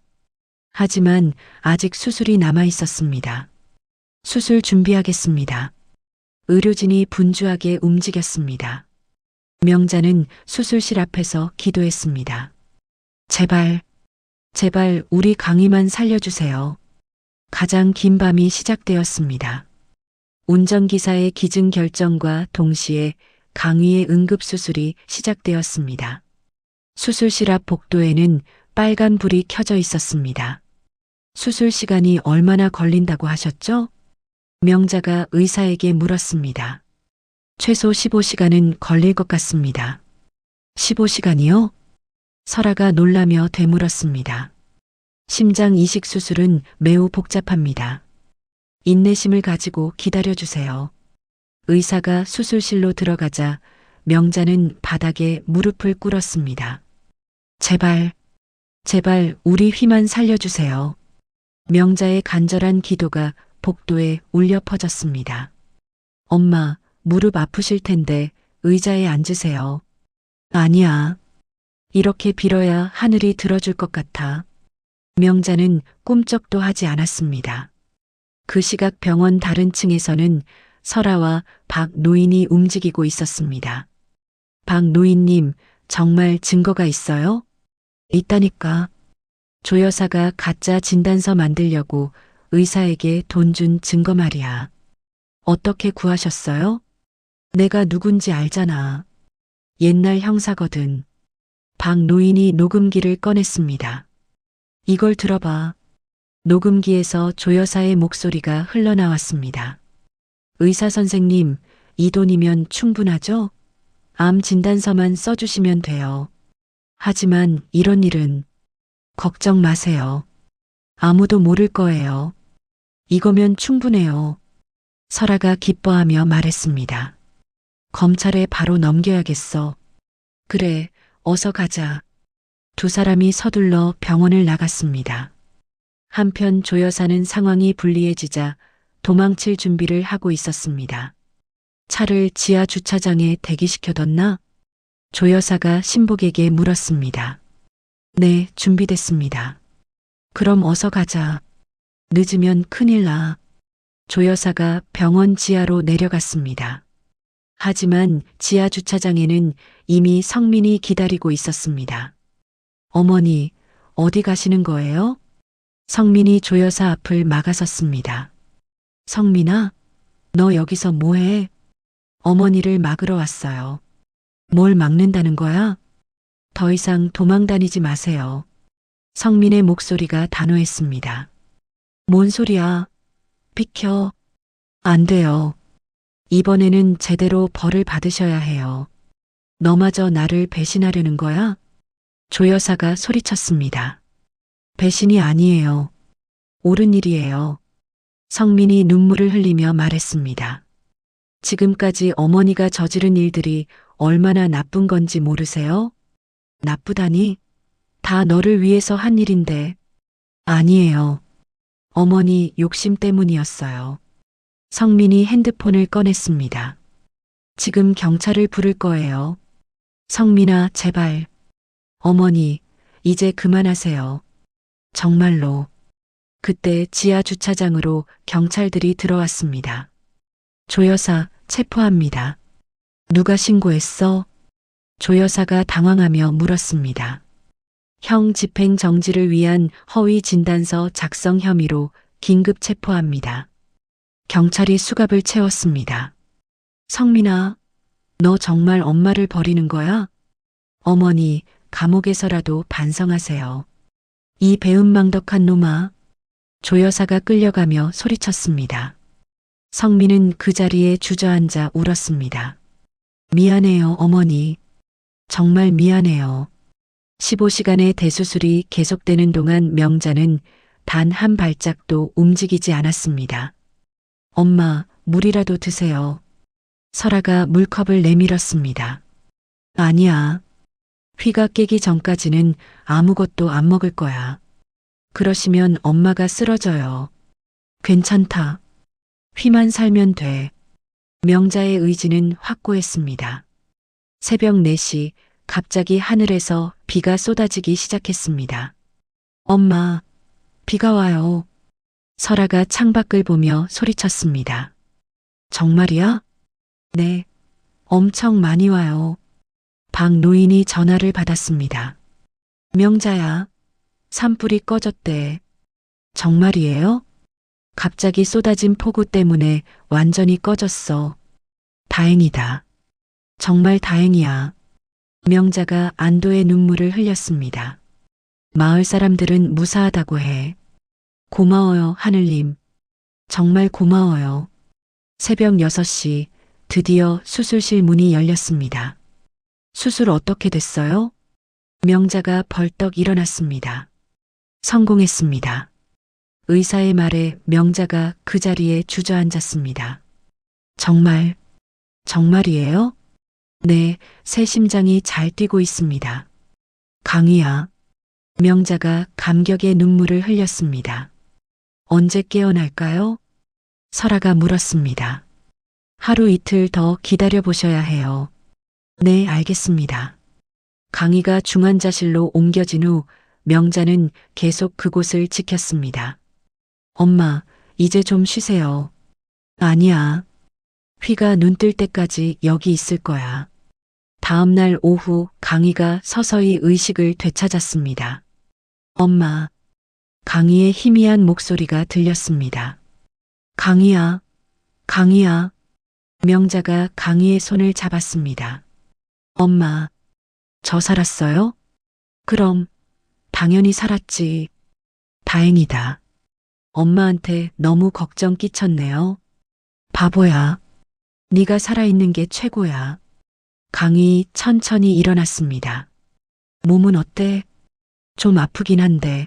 하지만 아직 수술이 남아 있었습니다. 수술 준비하겠습니다. 의료진이 분주하게 움직였습니다. 명자는 수술실 앞에서 기도했습니다. 제발, 제발 우리 강희만 살려주세요. 가장 긴 밤이 시작되었습니다. 운전기사의 기증 결정과 동시에 강희의 응급수술이 시작되었습니다. 수술실 앞 복도에는 빨간 불이 켜져 있었습니다. 수술 시간이 얼마나 걸린다고 하셨죠? 명자가 의사에게 물었습니다. 최소 15시간은 걸릴 것 같습니다. 15시간이요? 설아가 놀라며 되물었습니다. 심장 이식 수술은 매우 복잡합니다. 인내심을 가지고 기다려주세요. 의사가 수술실로 들어가자 명자는 바닥에 무릎을 꿇었습니다. 제발, 제발 우리 휘만 살려주세요. 명자의 간절한 기도가 복도에 울려 퍼졌습니다. 엄마, 무릎 아프실 텐데 의자에 앉으세요. 아니야. 이렇게 빌어야 하늘이 들어줄 것 같아. 명자는 꿈쩍도 하지 않았습니다. 그 시각 병원 다른 층에서는 설아와 박 노인이 움직이고 있었습니다. 박 노인님, 정말 증거가 있어요? 있다니까. 조 여사가 가짜 진단서 만들려고 의사에게 돈 준 증거 말이야. 어떻게 구하셨어요? 내가 누군지 알잖아. 옛날 형사거든. 박 노인이 녹음기를 꺼냈습니다. 이걸 들어봐. 녹음기에서 조 여사의 목소리가 흘러나왔습니다. 의사 선생님, 이 돈이면 충분하죠? 암 진단서만 써주시면 돼요. 하지만 이런 일은 걱정 마세요. 아무도 모를 거예요. 이거면 충분해요. 설아가 기뻐하며 말했습니다. 검찰에 바로 넘겨야겠어. 그래, 어서 가자. 두 사람이 서둘러 병원을 나갔습니다. 한편 조 여사는 상황이 불리해지자 도망칠 준비를 하고 있었습니다. 차를 지하 주차장에 대기시켜뒀나? 조 여사가 신복에게 물었습니다. 네, 준비됐습니다. 그럼 어서 가자. 늦으면 큰일 나. 조 여사가 병원 지하로 내려갔습니다. 하지만 지하 주차장에는 이미 성민이 기다리고 있었습니다. 어머니, 어디 가시는 거예요? 성민이 조 여사 앞을 막아섰습니다. 성민아, 너 여기서 뭐해? 어머니를 막으러 왔어요. 뭘 막는다는 거야? 더 이상 도망 다니지 마세요. 성민의 목소리가 단호했습니다. 뭔 소리야? 비켜. 안 돼요. 이번에는 제대로 벌을 받으셔야 해요. 너마저 나를 배신하려는 거야? 조 여사가 소리쳤습니다. 배신이 아니에요. 옳은 일이에요. 성민이 눈물을 흘리며 말했습니다. 지금까지 어머니가 저지른 일들이 얼마나 나쁜 건지 모르세요? 나쁘다니? 다 너를 위해서 한 일인데. 아니에요. 어머니 욕심 때문이었어요. 성민이 핸드폰을 꺼냈습니다. 지금 경찰을 부를 거예요. 성민아, 제발. 어머니, 이제 그만하세요. 정말로. 그때 지하 주차장으로 경찰들이 들어왔습니다. 조 여사, 체포합니다. 누가 신고했어? 조 여사가 당황하며 물었습니다. 형 집행 정지를 위한 허위 진단서 작성 혐의로 긴급 체포합니다. 경찰이 수갑을 채웠습니다. 성민아, 너 정말 엄마를 버리는 거야? 어머니, 감옥에서라도 반성하세요. 이 배은망덕한 놈아. 조 여사가 끌려가며 소리쳤습니다. 성민은 그 자리에 주저앉아 울었습니다. 미안해요, 어머니. 정말 미안해요. 15시간의 대수술이 계속되는 동안 명자는 단 한 발짝도 움직이지 않았습니다. 엄마, 물이라도 드세요. 설아가 물컵을 내밀었습니다. 아니야. 휘가 깨기 전까지는 아무것도 안 먹을 거야. 그러시면 엄마가 쓰러져요. 괜찮다. 휘만 살면 돼. 명자의 의지는 확고했습니다. 새벽 4시 갑자기 하늘에서 비가 쏟아지기 시작했습니다. 엄마, 비가 와요. 설아가 창밖을 보며 소리쳤습니다. 정말이야? 네, 엄청 많이 와요. 박 노인이 전화를 받았습니다. 명자야, 산불이 꺼졌대. 정말이에요? 갑자기 쏟아진 폭우 때문에 완전히 꺼졌어. 다행이다. 정말 다행이야. 명자가 안도의 눈물을 흘렸습니다. 마을 사람들은 무사하다고 해. 고마워요, 하늘님. 정말 고마워요. 새벽 6시 드디어 수술실 문이 열렸습니다. 수술 어떻게 됐어요? 명자가 벌떡 일어났습니다. 성공했습니다. 의사의 말에 명자가 그 자리에 주저앉았습니다. 정말이에요? 네, 새 심장이 잘 뛰고 있습니다. 강희야. 명자가 감격의 눈물을 흘렸습니다. 언제 깨어날까요? 설아가 물었습니다. 하루 이틀 더 기다려 보셔야 해요. 네, 알겠습니다. 강희가 중환자실로 옮겨진 후 명자는 계속 그곳을 지켰습니다. 엄마, 이제 좀 쉬세요. 아니야. 휘가 눈 뜰 때까지 여기 있을 거야. 다음 날 오후 강희가 서서히 의식을 되찾았습니다. 엄마. 강희의 희미한 목소리가 들렸습니다. 강희야. 강희야. 명자가 강희의 손을 잡았습니다. 엄마. 저 살았어요? 그럼 당연히 살았지. 다행이다. 엄마한테 너무 걱정 끼쳤네요. 바보야. 네가 살아있는 게 최고야. 강희 천천히 일어났습니다. 몸은 어때? 좀 아프긴 한데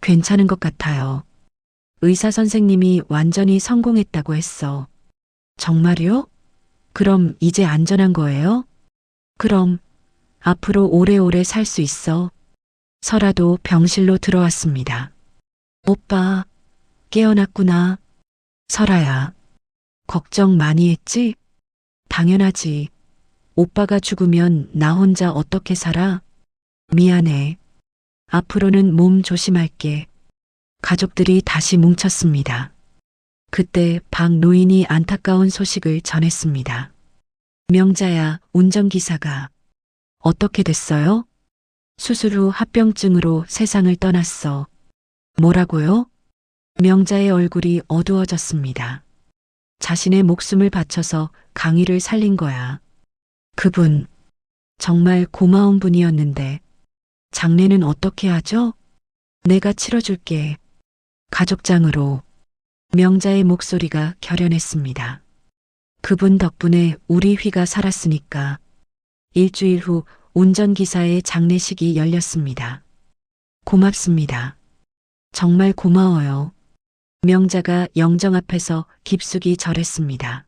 괜찮은 것 같아요. 의사 선생님이 완전히 성공했다고 했어. 정말요? 그럼 이제 안전한 거예요? 그럼 앞으로 오래오래 살 수 있어. 설아도 병실로 들어왔습니다. 오빠, 깨어났구나. 설아야, 걱정 많이 했지? 당연하지. 오빠가 죽으면 나 혼자 어떻게 살아? 미안해. 앞으로는 몸 조심할게. 가족들이 다시 뭉쳤습니다. 그때 박 노인이 안타까운 소식을 전했습니다. 명자야, 운전기사가 어떻게 됐어요? 수술 후 합병증으로 세상을 떠났어. 뭐라고요? 명자의 얼굴이 어두워졌습니다. 자신의 목숨을 바쳐서 강희를 살린 거야. 그분, 정말 고마운 분이었는데, 장례는 어떻게 하죠? 내가 치러줄게. 가족장으로. 명자의 목소리가 결연했습니다. 그분 덕분에 우리 휘가 살았으니까. 일주일 후 운전기사의 장례식이 열렸습니다. 고맙습니다. 정말 고마워요. 명자가 영정 앞에서 깊숙이 절했습니다.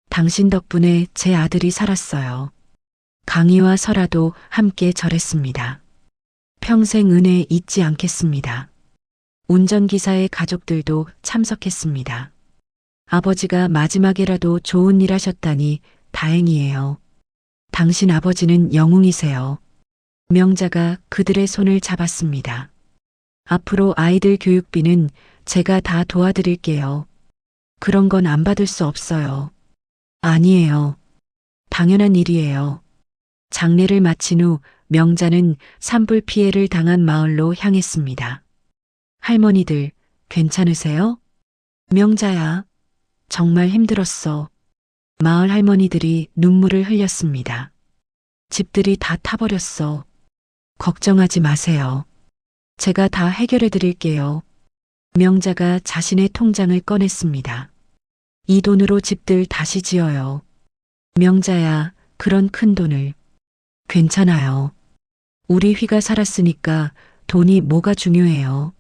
당신 덕분에 제 아들이 살았어요. 강희와 설아도 함께 절했습니다. 평생 은혜 잊지 않겠습니다. 운전기사의 가족들도 참석했습니다. 아버지가 마지막에라도 좋은 일 하셨다니 다행이에요. 당신 아버지는 영웅이세요. 명자가 그들의 손을 잡았습니다. 앞으로 아이들 교육비는 제가 다 도와드릴게요. 그런 건 안 받을 수 없어요. 아니에요. 당연한 일이에요. 장례를 마친 후 명자는 산불 피해를 당한 마을로 향했습니다. 할머니들, 괜찮으세요? 명자야, 정말 힘들었어. 마을 할머니들이 눈물을 흘렸습니다. 집들이 다 타버렸어. 걱정하지 마세요. 제가 다 해결해 드릴게요. 명자가 자신의 통장을 꺼냈습니다. 이 돈으로 집들 다시 지어요. 명자야, 그런 큰 돈을. 괜찮아요. 우리 휘가 살았으니까 돈이 뭐가 중요해요.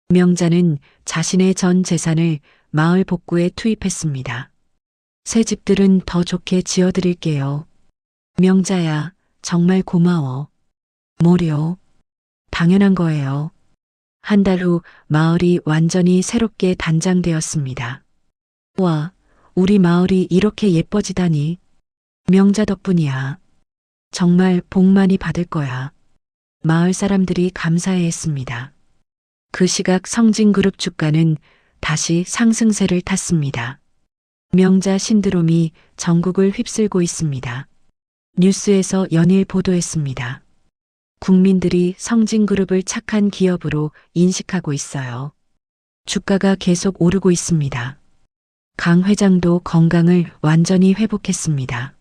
명자는 자신의 전 재산을 마을 복구에 투입했습니다. 새 집들은 더 좋게 지어드릴게요. 명자야, 정말 고마워. 뭐려? 당연한 거예요. 한 달 후 마을이 완전히 새롭게 단장되었습니다. 와, 우리 마을이 이렇게 예뻐지다니. 명자 덕분이야. 정말 복 많이 받을 거야. 마을 사람들이 감사해 했습니다. 그 시각 성진그룹 주가는 다시 상승세를 탔습니다. 명자 신드롬이 전국을 휩쓸고 있습니다. 뉴스에서 연일 보도했습니다. 국민들이 성진그룹을 착한 기업으로 인식하고 있어요. 주가가 계속 오르고 있습니다. 강 회장도 건강을 완전히 회복했습니다.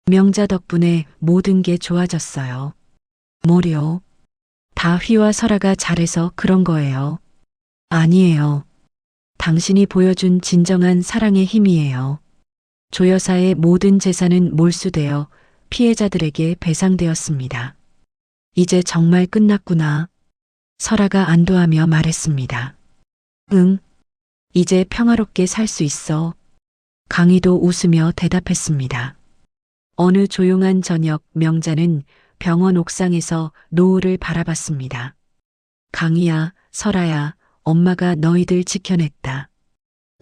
명자 덕분에 모든 게 좋아졌어요. 뭐려? 다 휘와 설아가 잘해서 그런 거예요. 아니에요. 당신이 보여준 진정한 사랑의 힘이에요. 조 여사의 모든 재산은 몰수되어 피해자들에게 배상되었습니다. 이제 정말 끝났구나. 설아가 안도하며 말했습니다. 응. 이제 평화롭게 살 수 있어. 강희도 웃으며 대답했습니다. 어느 조용한 저녁 명자는 병원 옥상에서 노을을 바라봤습니다. 강희야, 설아야, 엄마가 너희들 지켜냈다.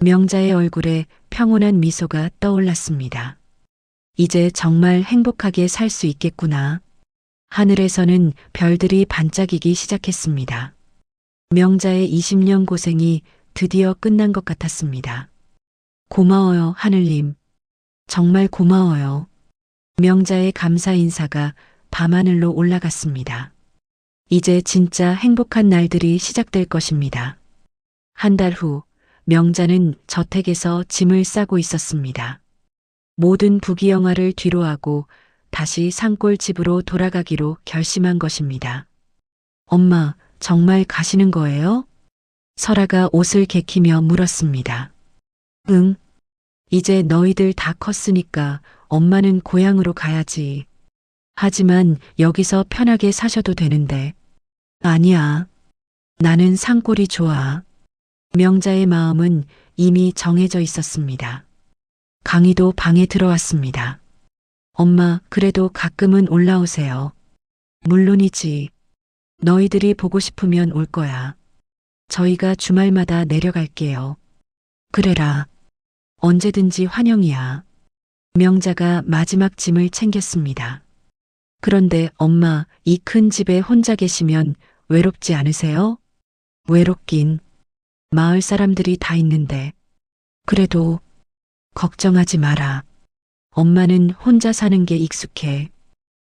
명자의 얼굴에 평온한 미소가 떠올랐습니다. 이제 정말 행복하게 살 수 있겠구나. 하늘에서는 별들이 반짝이기 시작했습니다. 명자의 20년 고생이 드디어 끝난 것 같았습니다. 고마워요, 하늘님. 정말 고마워요. 명자의 감사 인사가 밤하늘로 올라갔습니다. 이제 진짜 행복한 날들이 시작될 것입니다. 한 달 후, 명자는 저택에서 짐을 싸고 있었습니다. 모든 부귀영화를 뒤로하고 다시 산골 집으로 돌아가기로 결심한 것입니다. 엄마, 정말 가시는 거예요? 설아가 옷을 개키며 물었습니다. 응. 이제 너희들 다 컸으니까 엄마는 고향으로 가야지. 하지만 여기서 편하게 사셔도 되는데. 아니야. 나는 산골이 좋아. 명자의 마음은 이미 정해져 있었습니다. 강희도 방에 들어왔습니다. 엄마, 그래도 가끔은 올라오세요. 물론이지. 너희들이 보고 싶으면 올 거야. 저희가 주말마다 내려갈게요. 그래라. 언제든지 환영이야. 명자가 마지막 짐을 챙겼습니다. 그런데 엄마, 이 큰 집에 혼자 계시면 외롭지 않으세요? 외롭긴. 마을 사람들이 다 있는데. 그래도 걱정하지 마라. 엄마는 혼자 사는 게 익숙해.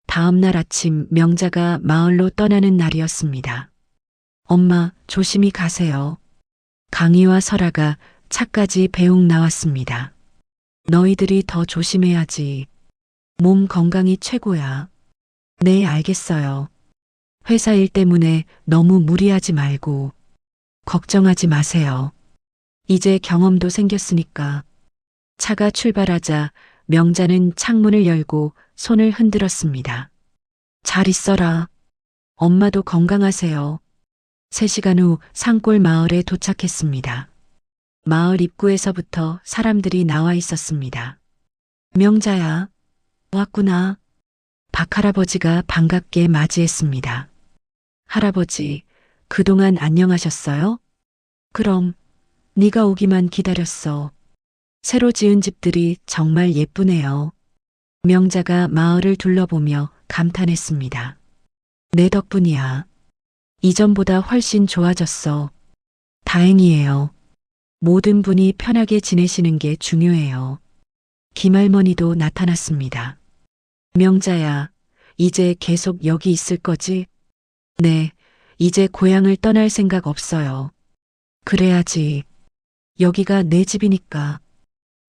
다음 날 아침 명자가 마을로 떠나는 날이었습니다. 엄마, 조심히 가세요. 강희와 설아가 차까지 배웅 나왔습니다. 너희들이 더 조심해야지. 몸 건강이 최고야. 네, 알겠어요. 회사 일 때문에 너무 무리하지 말고. 걱정하지 마세요. 이제 경험도 생겼으니까. 차가 출발하자 명자는 창문을 열고 손을 흔들었습니다. 잘 있어라. 엄마도 건강하세요. 3시간 후 산골 마을에 도착했습니다. 마을 입구에서부터 사람들이 나와 있었습니다. 명자야, 왔구나. 박할아버지가 반갑게 맞이했습니다. 할아버지, 그동안 안녕하셨어요? 그럼 네가 오기만 기다렸어. 새로 지은 집들이 정말 예쁘네요. 명자가 마을을 둘러보며 감탄했습니다. 내 덕분이야. 이전보다 훨씬 좋아졌어. 다행이에요. 모든 분이 편하게 지내시는 게 중요해요. 김할머니도 나타났습니다. 명자야, 이제 계속 여기 있을 거지? 네, 이제 고향을 떠날 생각 없어요. 그래야지. 여기가 내 집이니까.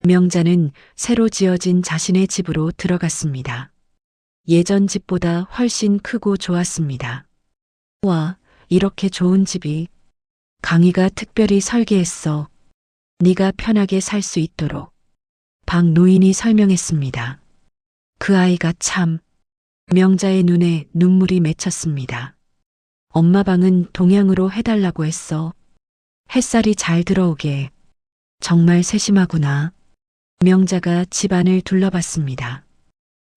명자는 새로 지어진 자신의 집으로 들어갔습니다. 예전 집보다 훨씬 크고 좋았습니다. 와, 이렇게 좋은 집이. 강희가 특별히 설계했어. 네가 편하게 살 수 있도록. 박 노인이 설명했습니다. 그 아이가 참. 명자의 눈에 눈물이 맺혔습니다. 엄마 방은 동양으로 해달라고 했어. 햇살이 잘 들어오게. 정말 세심하구나. 명자가 집안을 둘러봤습니다.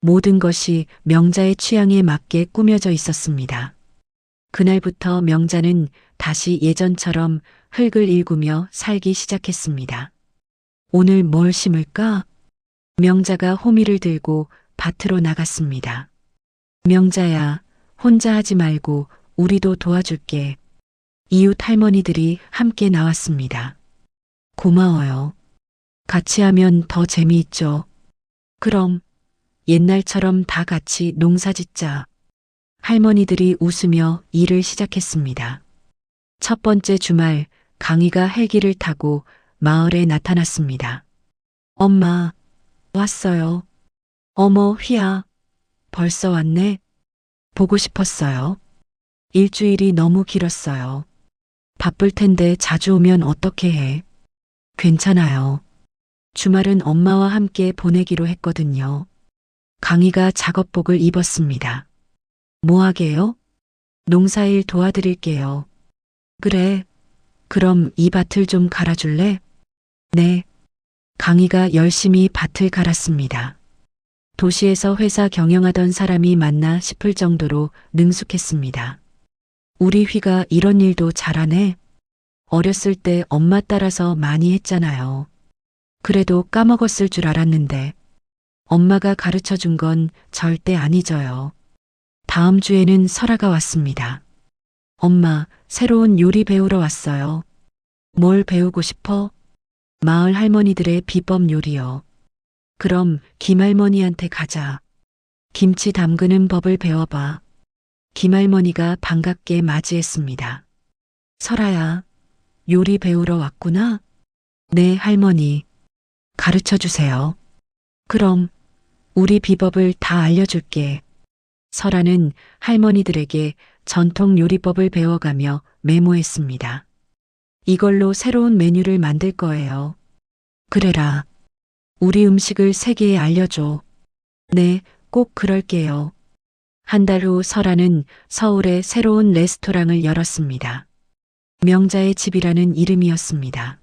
모든 것이 명자의 취향에 맞게 꾸며져 있었습니다. 그날부터 명자는 다시 예전처럼 흙을 일구며 살기 시작했습니다. 오늘 뭘 심을까? 명자가 호미를 들고 밭으로 나갔습니다. 명자야, 혼자 하지 말고 우리도 도와줄게. 이웃 할머니들이 함께 나왔습니다. 고마워요. 같이 하면 더 재미있죠. 그럼 옛날처럼 다 같이 농사 짓자. 할머니들이 웃으며 일을 시작했습니다. 첫 번째 주말 강희가 헬기를 타고 마을에 나타났습니다. 엄마, 왔어요. 어머, 휘야. 벌써 왔네. 보고 싶었어요. 일주일이 너무 길었어요. 바쁠 텐데 자주 오면 어떻게 해? 괜찮아요. 주말은 엄마와 함께 보내기로 했거든요. 강희가 작업복을 입었습니다. 뭐 하게요? 농사일 도와드릴게요. 그래. 그럼 이 밭을 좀 갈아줄래? 네. 강희가 열심히 밭을 갈았습니다. 도시에서 회사 경영하던 사람이 맞나 싶을 정도로 능숙했습니다. 우리 휘가 이런 일도 잘하네. 어렸을 때 엄마 따라서 많이 했잖아요. 그래도 까먹었을 줄 알았는데 엄마가 가르쳐 준 건 절대 안 잊어요. 다음 주에는 설아가 왔습니다. 엄마, 새로운 요리 배우러 왔어요. 뭘 배우고 싶어? 마을 할머니들의 비법 요리요. 그럼 김할머니한테 가자. 김치 담그는 법을 배워봐. 김할머니가 반갑게 맞이했습니다. 설아야, 요리 배우러 왔구나? 네, 할머니. 가르쳐 주세요. 그럼 우리 비법을 다 알려줄게. 설아는 할머니들에게 전통 요리법을 배워가며 메모했습니다. 이걸로 새로운 메뉴를 만들 거예요. 그래라. 우리 음식을 세계에 알려줘. 네, 꼭 그럴게요. 한 달 후 설아는 서울에 새로운 레스토랑을 열었습니다. 명자의 집이라는 이름이었습니다.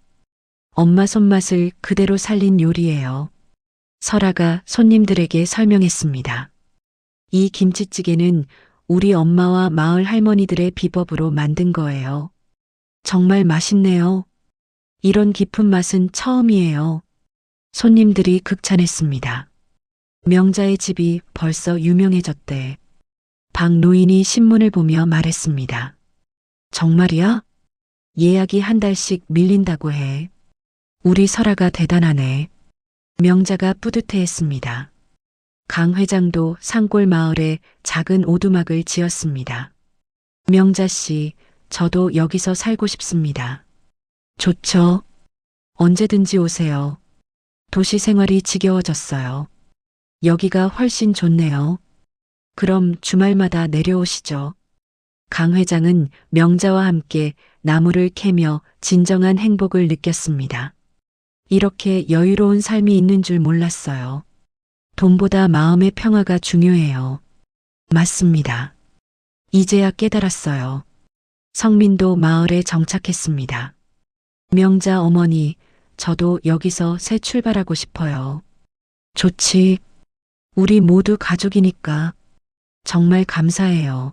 엄마 손맛을 그대로 살린 요리예요. 설아가 손님들에게 설명했습니다. 이 김치찌개는 우리 엄마와 마을 할머니들의 비법으로 만든 거예요. 정말 맛있네요. 이런 깊은 맛은 처음이에요. 손님들이 극찬했습니다. 명자의 집이 벌써 유명해졌대. 박 노인이 신문을 보며 말했습니다. 정말이야? 예약이 한 달씩 밀린다고 해. 우리 설아가 대단하네. 명자가 뿌듯해했습니다. 강 회장도 산골 마을에 작은 오두막을 지었습니다. 명자 씨, 저도 여기서 살고 싶습니다. 좋죠. 언제든지 오세요. 도시 생활이 지겨워졌어요. 여기가 훨씬 좋네요. 그럼 주말마다 내려오시죠. 강 회장은 명자와 함께 나무를 캐며 진정한 행복을 느꼈습니다. 이렇게 여유로운 삶이 있는 줄 몰랐어요. 돈보다 마음의 평화가 중요해요. 맞습니다. 이제야 깨달았어요. 성민도 마을에 정착했습니다. 명자 어머니, 저도 여기서 새 출발하고 싶어요. 좋지. 우리 모두 가족이니까. 정말 감사해요.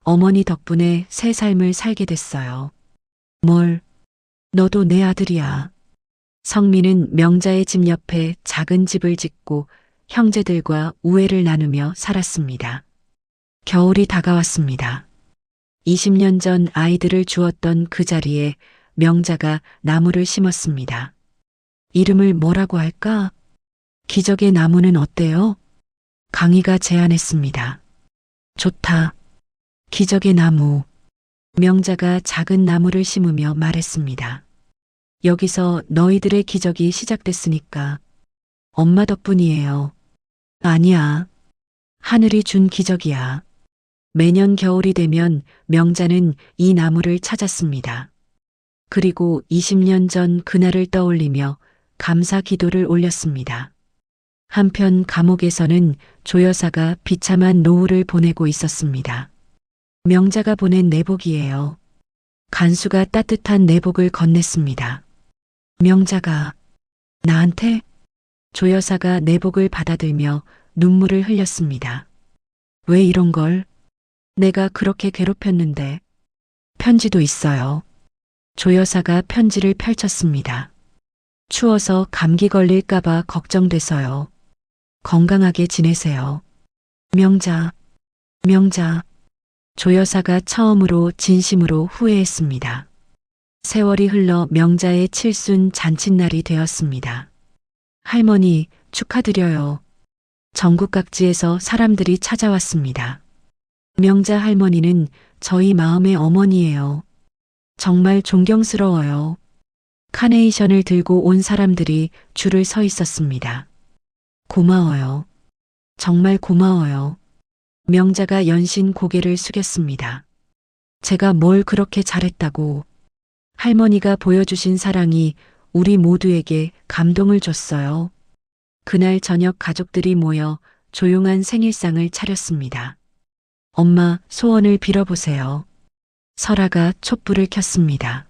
어머니 덕분에 새 삶을 살게 됐어요. 뭘? 너도 내 아들이야. 성민은 명자의 집 옆에 작은 집을 짓고 형제들과 우애를 나누며 살았습니다. 겨울이 다가왔습니다. 20년 전 아이들을 주었던 그 자리에 명자가 나무를 심었습니다. 이름을 뭐라고 할까? 기적의 나무는 어때요? 강희가 제안했습니다. 좋다. 기적의 나무. 명자가 작은 나무를 심으며 말했습니다. 여기서 너희들의 기적이 시작됐으니까 엄마 덕분이에요. 아니야. 하늘이 준 기적이야. 매년 겨울이 되면 명자는 이 나무를 찾았습니다. 그리고 20년 전 그날을 떠올리며 감사 기도를 올렸습니다. 한편 감옥에서는 조 여사가 비참한 노후를 보내고 있었습니다. 명자가 보낸 내복이에요. 간수가 따뜻한 내복을 건넸습니다. 명자가 나한테? 조 여사가 내복을 받아들며 눈물을 흘렸습니다. 왜 이런 걸? 내가 그렇게 괴롭혔는데. 편지도 있어요. 조 여사가 편지를 펼쳤습니다. 추워서 감기 걸릴까봐 걱정돼서요. 건강하게 지내세요. 명자, 명자. 조 여사가 처음으로 진심으로 후회했습니다. 세월이 흘러 명자의 칠순 잔칫날이 되었습니다. 할머니, 축하드려요. 전국 각지에서 사람들이 찾아왔습니다. 명자 할머니는 저희 마음의 어머니예요. 정말 존경스러워요. 카네이션을 들고 온 사람들이 줄을 서 있었습니다. 고마워요. 정말 고마워요. 명자가 연신 고개를 숙였습니다. 제가 뭘 그렇게 잘했다고. 할머니가 보여주신 사랑이 우리 모두에게 감동을 줬어요. 그날 저녁 가족들이 모여 조용한 생일상을 차렸습니다. 엄마, 소원을 빌어보세요. 설아가 촛불을 켰습니다.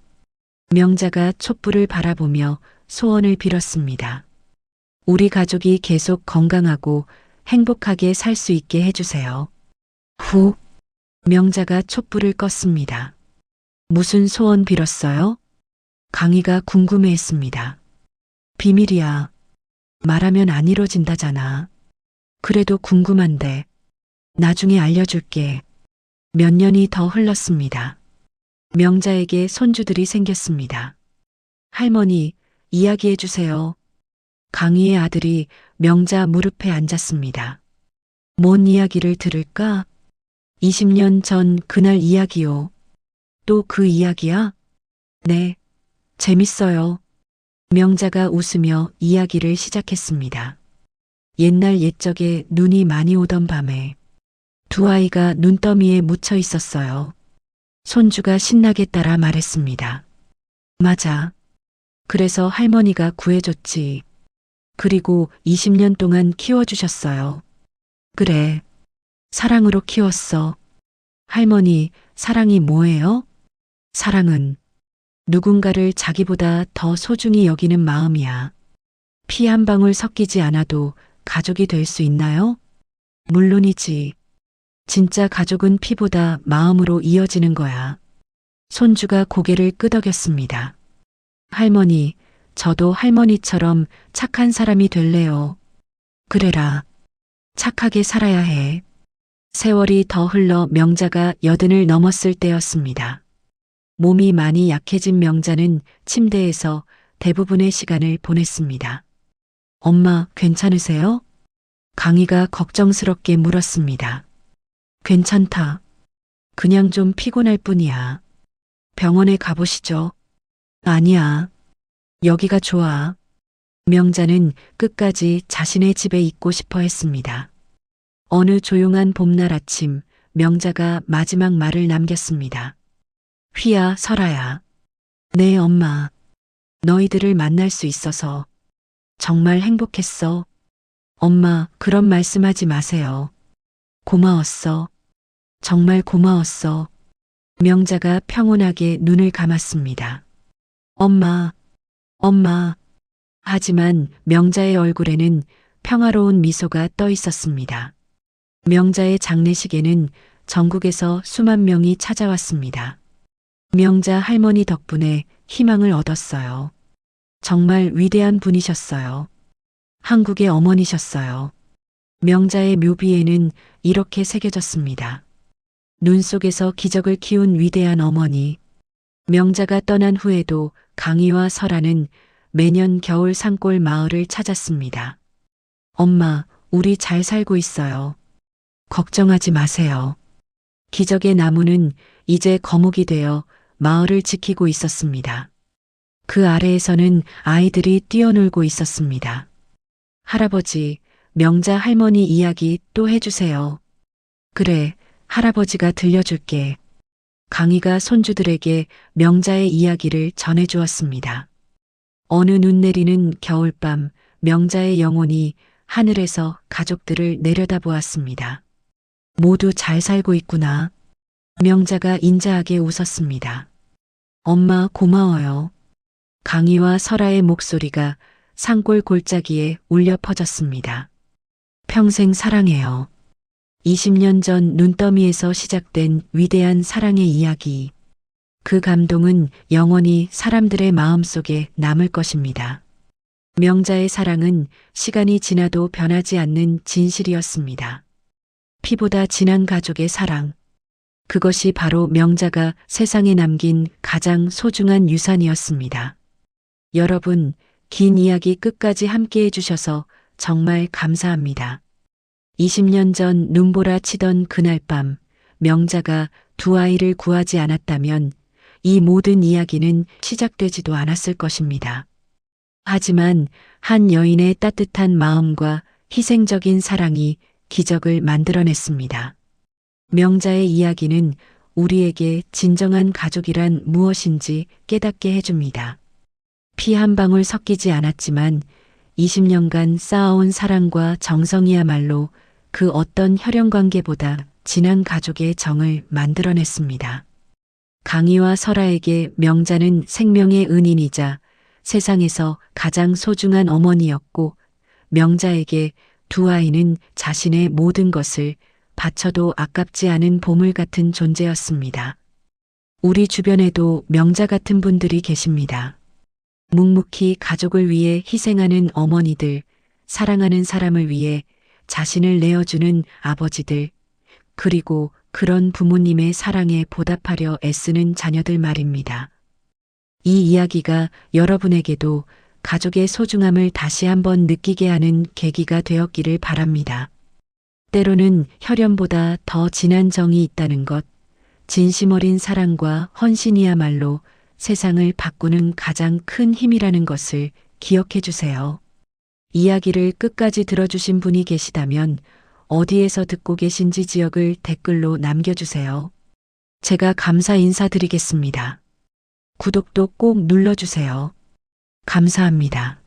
명자가 촛불을 바라보며 소원을 빌었습니다. 우리 가족이 계속 건강하고 행복하게 살 수 있게 해주세요. 후, 명자가 촛불을 껐습니다. 무슨 소원 빌었어요? 강희가 궁금해했습니다. 비밀이야. 말하면 안 이뤄진다잖아. 그래도 궁금한데. 나중에 알려줄게. 몇 년이 더 흘렀습니다. 명자에게 손주들이 생겼습니다. 할머니, 이야기해주세요. 강희의 아들이 명자 무릎에 앉았습니다. 뭔 이야기를 들을까? 20년 전 그날 이야기요. 또 그 이야기야? 네, 재밌어요. 명자가 웃으며 이야기를 시작했습니다. 옛날 옛적에 눈이 많이 오던 밤에 두 아이가 눈더미에 묻혀 있었어요. 손주가 신나게 따라 말했습니다. 맞아. 그래서 할머니가 구해줬지. 그리고 20년 동안 키워주셨어요. 그래. 사랑으로 키웠어. 할머니, 사랑이 뭐예요? 사랑은 누군가를 자기보다 더 소중히 여기는 마음이야. 피 한 방울 섞이지 않아도 가족이 될 수 있나요? 물론이지. 진짜 가족은 피보다 마음으로 이어지는 거야. 손주가 고개를 끄덕였습니다. 할머니, 저도 할머니처럼 착한 사람이 될래요. 그래라. 착하게 살아야 해. 세월이 더 흘러 명자가 80을 넘었을 때였습니다. 몸이 많이 약해진 명자는 침대에서 대부분의 시간을 보냈습니다. 엄마, 괜찮으세요? 강희가 걱정스럽게 물었습니다. 괜찮다. 그냥 좀 피곤할 뿐이야. 병원에 가보시죠. 아니야. 여기가 좋아. 명자는 끝까지 자신의 집에 있고 싶어 했습니다. 어느 조용한 봄날 아침, 명자가 마지막 말을 남겼습니다. 휘야, 설아야. 네, 엄마. 너희들을 만날 수 있어서 정말 행복했어. 엄마, 그런 말씀하지 마세요. 고마웠어. 정말 고마웠어. 명자가 평온하게 눈을 감았습니다. 엄마, 엄마. 하지만 명자의 얼굴에는 평화로운 미소가 떠 있었습니다. 명자의 장례식에는 전국에서 수만 명이 찾아왔습니다. 명자 할머니 덕분에 희망을 얻었어요. 정말 위대한 분이셨어요. 한국의 어머니셨어요. 명자의 묘비에는 이렇게 새겨졌습니다. 눈 속에서 기적을 키운 위대한 어머니. 명자가 떠난 후에도 강희와 설아는 매년 겨울 산골 마을을 찾았습니다. 엄마, 우리 잘 살고 있어요. 걱정하지 마세요. 기적의 나무는 이제 거목이 되어 마을을 지키고 있었습니다. 그 아래에서는 아이들이 뛰어놀고 있었습니다. 할아버지, 명자 할머니 이야기 또 해주세요. 그래, 할아버지가 들려줄게. 강희가 손주들에게 명자의 이야기를 전해주었습니다. 어느 눈 내리는 겨울밤, 명자의 영혼이 하늘에서 가족들을 내려다보았습니다. 모두 잘 살고 있구나. 명자가 인자하게 웃었습니다. 엄마 고마워요. 강희와 설아의 목소리가 산골 골짜기에 울려 퍼졌습니다. 평생 사랑해요. 20년 전 눈더미에서 시작된 위대한 사랑의 이야기. 그 감동은 영원히 사람들의 마음속에 남을 것입니다. 명자의 사랑은 시간이 지나도 변하지 않는 진실이었습니다. 피보다 진한 가족의 사랑. 그것이 바로 명자가 세상에 남긴 가장 소중한 유산이었습니다. 여러분, 긴 이야기 끝까지 함께 해주셔서 정말 감사합니다. 20년 전 눈보라 치던 그날 밤, 명자가 두 아이를 구하지 않았다면 이 모든 이야기는 시작되지도 않았을 것입니다. 하지만 한 여인의 따뜻한 마음과 희생적인 사랑이 기적을 만들어냈습니다. 명자의 이야기는 우리에게 진정한 가족이란 무엇인지 깨닫게 해줍니다. 피 한 방울 섞이지 않았지만 20년간 쌓아온 사랑과 정성이야말로 그 어떤 혈연관계보다 진한 가족의 정을 만들어냈습니다. 강희와 설아에게 명자는 생명의 은인이자 세상에서 가장 소중한 어머니였고, 명자에게 두 아이는 자신의 모든 것을 바쳐도 아깝지 않은 보물 같은 존재였습니다. 우리 주변에도 명자 같은 분들이 계십니다. 묵묵히 가족을 위해 희생하는 어머니들, 사랑하는 사람을 위해 자신을 내어주는 아버지들, 그리고 그런 부모님의 사랑에 보답하려 애쓰는 자녀들 말입니다. 이 이야기가 여러분에게도 가족의 소중함을 다시 한번 느끼게 하는 계기가 되었기를 바랍니다. 때로는 혈연보다 더 진한 정이 있다는 것, 진심 어린 사랑과 헌신이야말로 세상을 바꾸는 가장 큰 힘이라는 것을 기억해 주세요. 이야기를 끝까지 들어주신 분이 계시다면 어디에서 듣고 계신지 지역을 댓글로 남겨주세요. 제가 감사 인사드리겠습니다. 구독도 꼭 눌러주세요. 감사합니다.